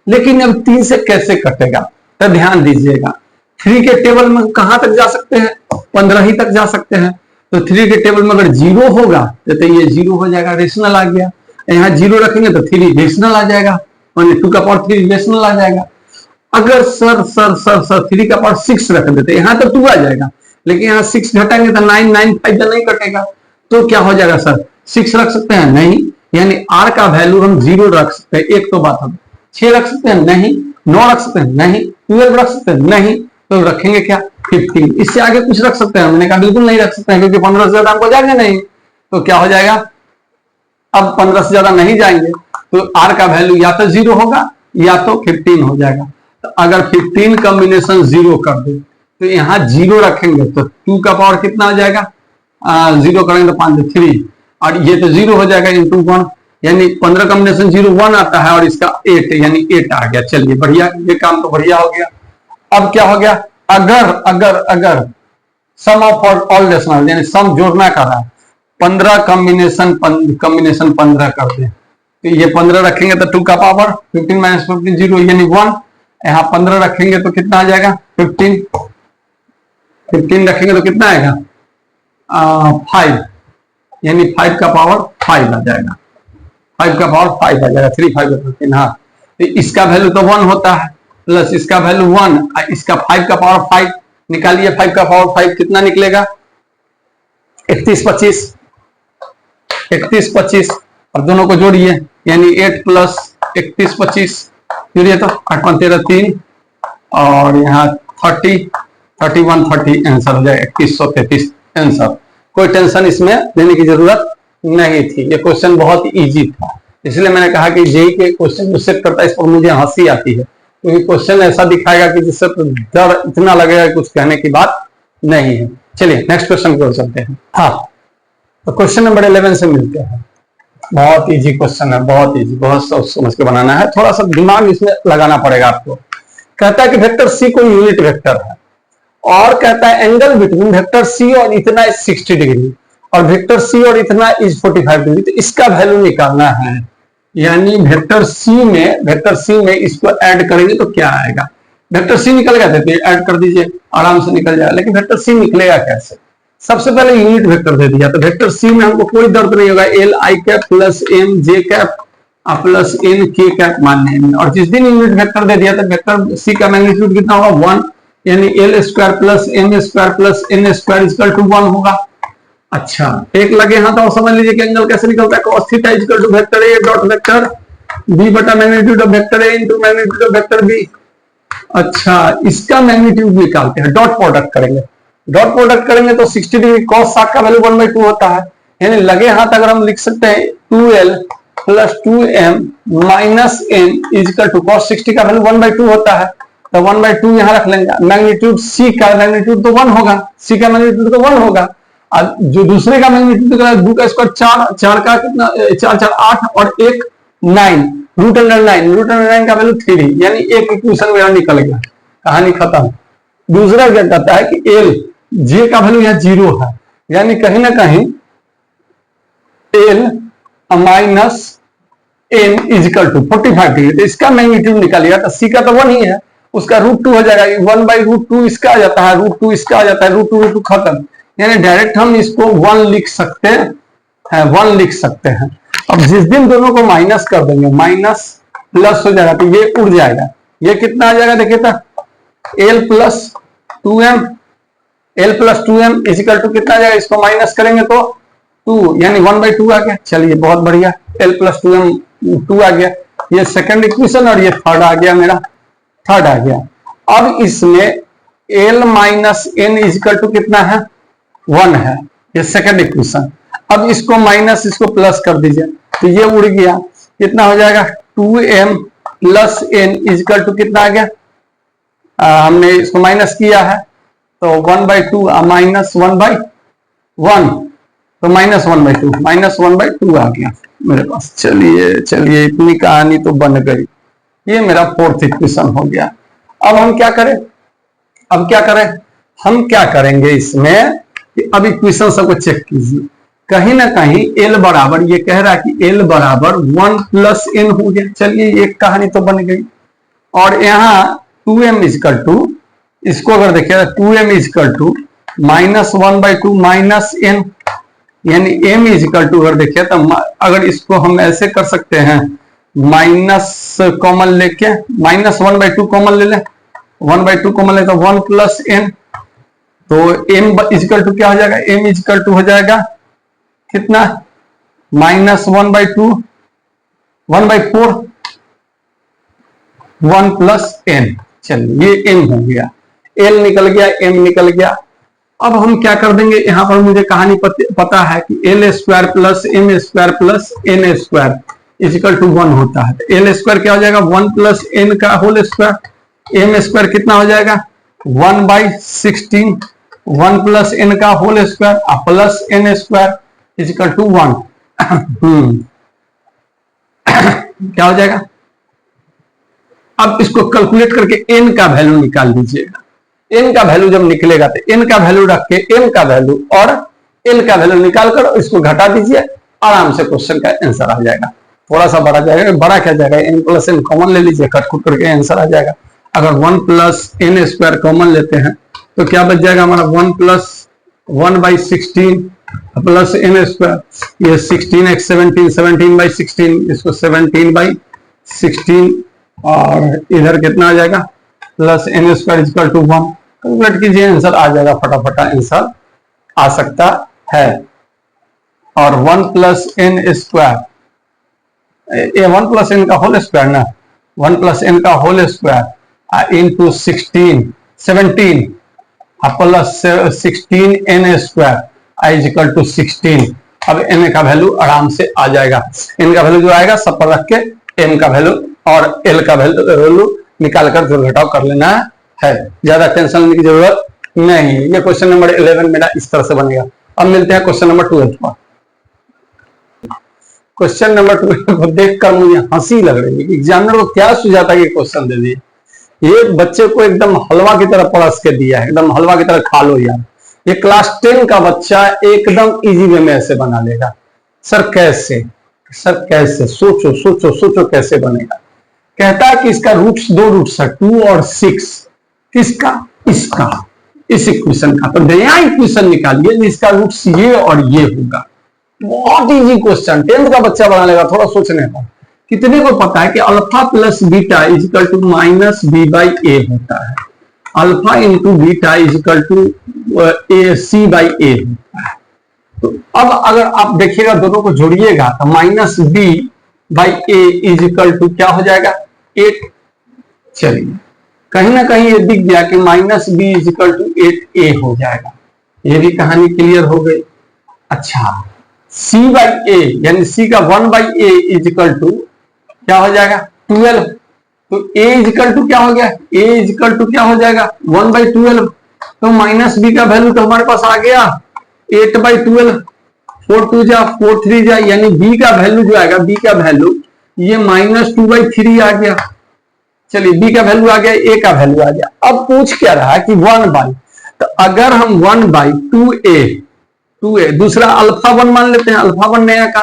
लेकिन अब 3 से कैसे कटेगा, तो ध्यान दीजिएगा 3 के टेबल में कहां तक जा सकते हैं, 15 ही तक जा सकते हैं। तो 3 के टेबल में अगर 0 होगा तो ये 0 हो जाएगा, रेशनल आ गया। यहाँ 0 रखेंगे तो 3 रेशनल आ जाएगा, 2 का पावर 3 रेशनल आ जाएगा। अगर सर 3 का पावर 6 रख देते, यहाँ तो 2 आ जाएगा, लेकिन यहाँ 6 घटाएंगे तो 9 5 नहीं कटेगा, तो क्या हो जाएगा सर 6 रख सकते हैं, नहीं, यानी r का वैल्यू हम 0 रख सकते हैं, एक तो बात हम 6 रख सकते हैं, नहीं, 9 रख सकते हैं, नहीं, 12 रख सकते हैं, नहीं, तो रखेंगे क्या 15। इससे आगे कुछ रख सकते हैं, हमने कहा बिल्कुल नहीं रख सकते हैं, क्योंकि 15 से ज्यादा हमको जाएंगे नहीं, तो क्या हो जाएगा, अब 15 से ज्यादा नहीं जाएंगे, तो r का वैल्यू या तो 0 होगा या तो 15 हो जाएगा। तो अगर 15 कॉम्बिनेशन 0 कर दे तो यहाँ 0 रखेंगे तो 2 का पावर कितना आ जाएगा, 0 करेंगे तो 5 3, और ये तो 0 हो जाएगा इंटू 1, यानी 15 कॉम्बिनेशन 0 1 आता है, और इसका 8 यानी 8 आ गया। चलिए बढ़िया, ये काम तो बढ़िया हो गया। अब क्या हो गया, अगर सम ऑफ ऑल रेशनल यानी सम जोड़ना कर रहा है, 15 कॉम्बिनेशन 15 कर दे, तो ये 15 रखेंगे तो 2 का पावर 15 माइनस 15 0 यानी 1, यहाँ 15 रखेंगे तो कितना आ जाएगा 15 रखेंगे तो कितना आएगा 5, यानी 5 का पावर 5 आ जाएगा, 5 का पावर 5 आ जाएगा, 3 5 15। हाँ, तो इसका वैल्यू तो 1 होता है, प्लस इसका वैल्यू 1, इसका 5 का पावर 5 निकालिए, 5 का पावर 5 कितना निकलेगा 31 25, और दोनों को जोड़िए यानी 8 प्लस 31 25 जोड़िए तो 8 1 13 3, और यहाँ 30 31 30 आंसर हो जाए 2133 आंसर। कोई टेंशन इसमें लेने की जरूरत नहीं थी, ये क्वेश्चन बहुत इजी था, इसलिए मैंने कहा कि जेई के क्वेश्चन जो सेट करता है इस पर मुझे हंसी आती है, क्योंकि क्वेश्चन ऐसा दिखाएगा कि जिससे तो डर इतना लगेगा कुछ कहने की बात नहीं है। चलिए नेक्स्ट क्वेश्चन को चलते हैं। हाँ, तो क्वेश्चन नंबर 11 से मिलते हैं। बहुत इजी क्वेश्चन है, बहुत इजी, बहुत सोच समझ के बनाना है, थोड़ा सा दिमाग इसमें लगाना पड़ेगा आपको। कहता है कि वेक्टर सी कोई यूनिट वेक्टर है, और कहता है एंगल बिटवीन वेक्टर सी और इतना इज 60 डिग्री और वेक्टर सी और इतना इज 45 डिग्री, तो इसका वैल्यू निकालना है। यानी वेक्टर सी में इसको ऐड करेंगे तो क्या आएगा, वेक्टर सी निकल गया था तो ऐड कर दीजिए, आराम से निकल जाएगा, लेकिन वेक्टर सी निकलेगा कैसे, सबसे पहले यूनिट वेक्टर दे दिया, तो वेक्टर सी में हमको कोई दर्द नहीं होगा, L I cap plus M J cap plus N K cap मानने में। और जिस दिन यूनिट वेक्टर दे दिया तो वेक्टर सी का मैग्नीट्यूड कितना होगा 1, यानी L square plus M square plus N square equal to 1 होगा। अच्छा, एक लगे हाथ और समझ लीजिए कि एंगल कैसे निकलता है, cos theta equal to vector A dot vector B बटा magnitude of vector A into magnitude of vector B. अच्छा, इसका मैग्नीट्यूड निकालते हैं, डॉट प्रोडक्ट करेंगे। डॉट प्रोडक्ट करेंगे तो 60 डिग्री cos 60 का वैल्यू 1/2 होता है, यानी लगे हाथ अगर हम लिख सकते हैं 2l plus 2m minus n equal to cos 60 का वैल्यू 1/2 होता है, तो 1/2 यहां रख लेंगे। मैग्नीट्यूड c का मैग्नीट्यूड तो 1 होगा, c का मैग्नीट्यूड तो 1 होगा। जो दूसरे का मैग्नीट्यूड 2 का स्क्वायर 4 का कितना 4 4 8 और 1 9 रूट अंडर 9 का वैल्यू 3, यानी एक इक्वेशन मेरा निकल गया, कहानी खत्म। दूसरा क्या कहता है कि एल जे का वैल्यू यहाँ 0 है, यानी कहीं ना कहीं L minus N equal to 45 degree, तो इसका मैग्नीट्यूड निकालिएगा तो सी का तो 1 ही है, उसका √2 हो जाएगा, 1/√2 इसका आ जाता है, √2 इसका आ जाता है, √2 खत्म, यानी डायरेक्ट हम इसको 1 लिख सकते हैं, 1 लिख सकते हैं। अब जिस दिन दोनों को माइनस कर देंगे, माइनस प्लस हो जाएगा, तो ये उड़ जाएगा, ये कितना आ जाएगा देखिए तो L plus 2m is equal to कितना आ जाएगा, इसको माइनस करेंगे तो 2, यानी 1/2 आ गया। चलिए बहुत बढ़िया, l प्लस 2m 2 आ गया, ये सेकंड इक्वेशन, और ये थर्ड आ गया, मेरा थर्ड आ गया। अब इसमें l minus N equal to कितना है 1 है, ये सेकंड इक्वेशन। अब इसको माइनस इसको प्लस कर दीजिए, तो ये उड़ गया, कितना हो जाएगा 2m plus n is equal to कितना आ गया, हमने इसको माइनस किया है तो 1/2 माइनस 1/1, तो -1/2 आ गया मेरे पास। चलिए इतनी कहानी तो बन गई, ये मेरा फोर्थ इक्वेशन हो गया। अब हम क्या करें, हम क्या करेंगे इसमें कि अब इक्वेशन सबको चेक कीजिए, कहीं ना कहीं l बराबर, ये कह रहा है कि l बराबर 1 प्लस n हो गया। चलिए एक कहानी तो बन गई, और यहाँ 2m इजकल टू, इसको अगर देखिए 2m equal to -1/2 minus n, यानी m इजकल टू अगर देखिए तो अगर इसको हम ऐसे कर सकते हैं, माइनस कॉमन लेके -1/2 कॉमन ले ले, 1/2 कॉमन ले तो 1 प्लस n, तो m इजकल टू क्या हो जाएगा, m इजकल टू हो जाएगा कितना -1/2 1/4 1 प्लस n। चलिए ये m हो गया, l निकल गया, m निकल गया। अब हम क्या कर देंगे, यहां पर मुझे कहानी पता है कि l square plus m square plus n square equal to 1 होता है। l स्क्वायर क्या हो जाएगा 1 प्लस n का होल स्क्वायर, m स्क्वायर कितना हो जाएगा 1/16, 1 प्लस n का whole square plus n square equal to 1। क्या हो जाएगा, अब इसको कैलकुलेट करके n का वैल्यू निकाल दीजिएगा। n का वैल्यू जब निकलेगा तो n का वैल्यू रख के m का वैल्यू और l का वैल्यू निकाल कर इसको घटा दीजिए, आराम से क्वेश्चन का आंसर आ जाएगा। थोड़ा सा बड़ा जाएगा, बड़ा क्या जाएगा, n प्लस n कॉमन ले लीजिए, कट करके आंसर आ जाएगा। अगर 1 प्लस n स्क्वायर कॉमन लेते हैं तो क्या बच जाएगा हमारा 1 प्लस 1/16 प्लस n स्क्वायर, ये 16 x 17 17/16, इसको 17/16, और इधर कितना आ जाएगा plus n square equal to 1। Calculate कीजिए, आंसर आ जाएगा, फटाफट आंसर आ सकता है। और 1 प्लस n स्क्वायर, ये 1 प्लस n का होल स्क्वायर ना, 1 प्लस n का whole square into 17 plus 16 n square equal to 16। अब n का वैल्यू आराम से आ जाएगा, n का वैल्यू जो आएगा सब पर रख के m का वैल्यू और l का वैल्यू निकाल कर जोड़ घटाव कर लेना है, ज्यादा टेंशन लेने की जरूरत नहीं है। ये क्वेश्चन नंबर 11 मेरा इस तरह से बनेगा। अब मिलते हैं क्वेश्चन नंबर 12 पर। क्वेश्चन नंबर 12 को देखकर मुझे हंसी लग रही है, एग्जामिनर को क्या सुझाता है कि क्वेश्चन दे दिए, ये बच्चे को एकदम हलवा की तरह परस के दिया है, एकदम हलवा की तरह खा लो यार। ये क्लास 10 का बच्चा एकदम इजी वे में ऐसे बना लेगा। सर कैसे, सोचो सोचो सोचो कैसे बनेगा। कहता है कि इसका रूट्स 2 रूट्स है 2 और 6, किसका, इसका। इस इक्वेशन का। तो नया इक्वेशन निकालिए जिसका रूट्स ये और ये होगा। बहुत इजी क्वेश्चन, 10th का बच्चा बना लेगा, थोड़ा सोचने का। कितने को पता है कि alpha plus beta is equal to minus B by A होता है। Alpha into beta is equal to C by A होता है। तो अब अगर आप देखिएगा दोनों को जोड़िएगा तो minus B by A is equal to क्या हो जाएगा 8। चलिए कहीं ना कहीं ये दिख गया कि minus B is equal to 8a हो जाएगा। ये भी कहानी क्लियर हो गई। अच्छा c बाई ए यानी c का 1 by A is equal to क्या हो जाएगा 12। तो a इज इक्वल टू क्या हो गया, a इज इक्वल टू क्या हो जाएगा 1 बाई 12। तो माइनस b का वैल्यू तो हमारे पास आ गया 8 बाई 12। 4 2 जा 4 3 जा, यानी b का वैल्यू जो आएगा, b का वैल्यू ये माइनस 2 बाई 3 आ गया। चलिए b का वैल्यू आ गया, a का वैल्यू आ गया। अब पूछ क्या रहा है कि 1 बाई, तो अगर हम 1 बाई 2a दूसरा अल्फा 1 मान लेते हैं, अल्फा 1 नया का,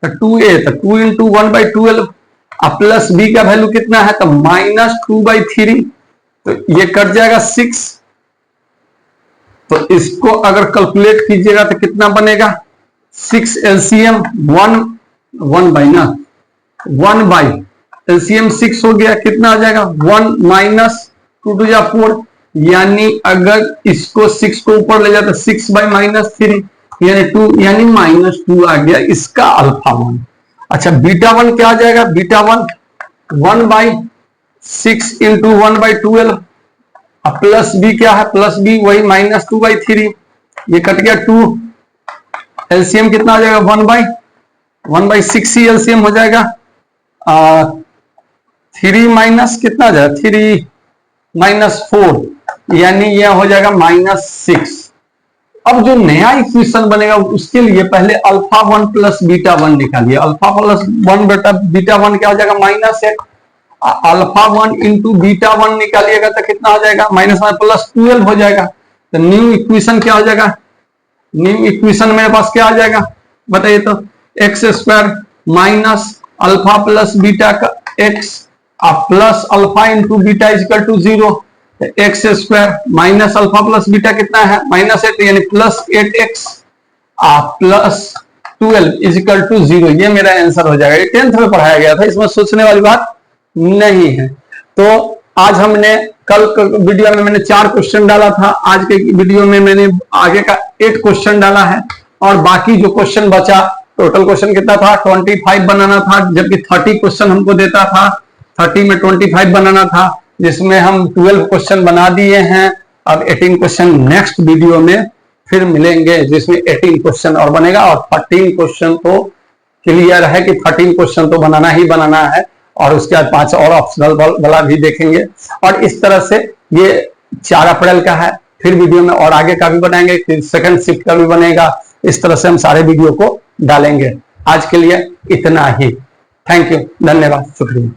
तो 2a तो 2 इंटू 1 बाई 12 अब प्लस b का वैल्यू कितना है तो माइनस 2 बाई 3। तो ये कट जाएगा 6। तो इसको अगर कैलकुलेट कीजिएगा तो कितना बनेगा 6 एलसीएम 1 बाई ना 1 बाई एलसीएम 6 हो गया, कितना आ जाएगा 1 माइनस 2 टू जा 4, यानी अगर इसको 6 को ऊपर ले जाते 6 बाई माइनस 3 यानी 2, यानी माइनस 2 आ गया इसका अल्फा 1। अच्छा बीटा 1 क्या आ जाएगा, बीटा 1 बाई 6 इंटू 1 बाई 12 अब प्लस बी क्या है, प्लस बी वही माइनस 2 बाई 3, ये कट गया 2। एलसीएम कितना आ जाएगा 1 बाई 6 ही एलसीएम हो जाएगा। 3 माइनस कितना आ जाएगा 3 माइनस 4 यानी यह हो जाएगा माइनस 6। अब जो नया इक्वेशन बनेगा उसके लिए पहले अल्फा 1 प्लस बीटा 1 निकालिए। अल्फा प्लस 1 बेटा बीटा 1 क्या हो जाएगा माइनस 8। अल्फा 1 इंटू बीटा 1 निकालिएगा तो कितना हो जाएगा माइनस प्लस 12 हो जाएगा। तो न्यू इक्वेशन क्या हो जाएगा, न्यू इक्वेशन मेरे पास क्या आ जाएगा बताइए तो, x square minus alpha plus beta का x plus alpha into beta is equal to 0। X square minus alpha plus beta कितना है माइनस 8 यानी plus 8x plus 12 is equal to 0। ये मेरा आंसर हो जाएगा। ये 10th में पढ़ाया गया था, इसमें सोचने वाली बात नहीं है। तो आज हमने कल वीडियो में मैंने 4 क्वेश्चन डाला था, आज के वीडियो में मैंने आगे का 8 क्वेश्चन डाला है और बाकी जो क्वेश्चन बचा, टोटल क्वेश्चन कितना था 25 बनाना था, जबकि 30 क्वेश्चन हमको देता था, 30 में 25 बनाना था, जिसमें हम 12 क्वेश्चन बना दिए हैं। अब 18 क्वेश्चन नेक्स्ट वीडियो में फिर मिलेंगे जिसमें 18 क्वेश्चन और बनेगा और 13 क्वेश्चन तो क्लियर है कि 13 क्वेश्चन तो बनाना ही बनाना है और उसके बाद 5 और ऑप्शनल वाला भी देखेंगे। और इस तरह से ये 4 अप्रैल का है, फिर वीडियो में और आगे का भी बनाएंगे, फिर सेकंड शिफ्ट का भी बनेगा। इस तरह से हम सारे वीडियो को डालेंगे। आज के लिए इतना ही। थैंक यू, धन्यवाद, शुक्रिया।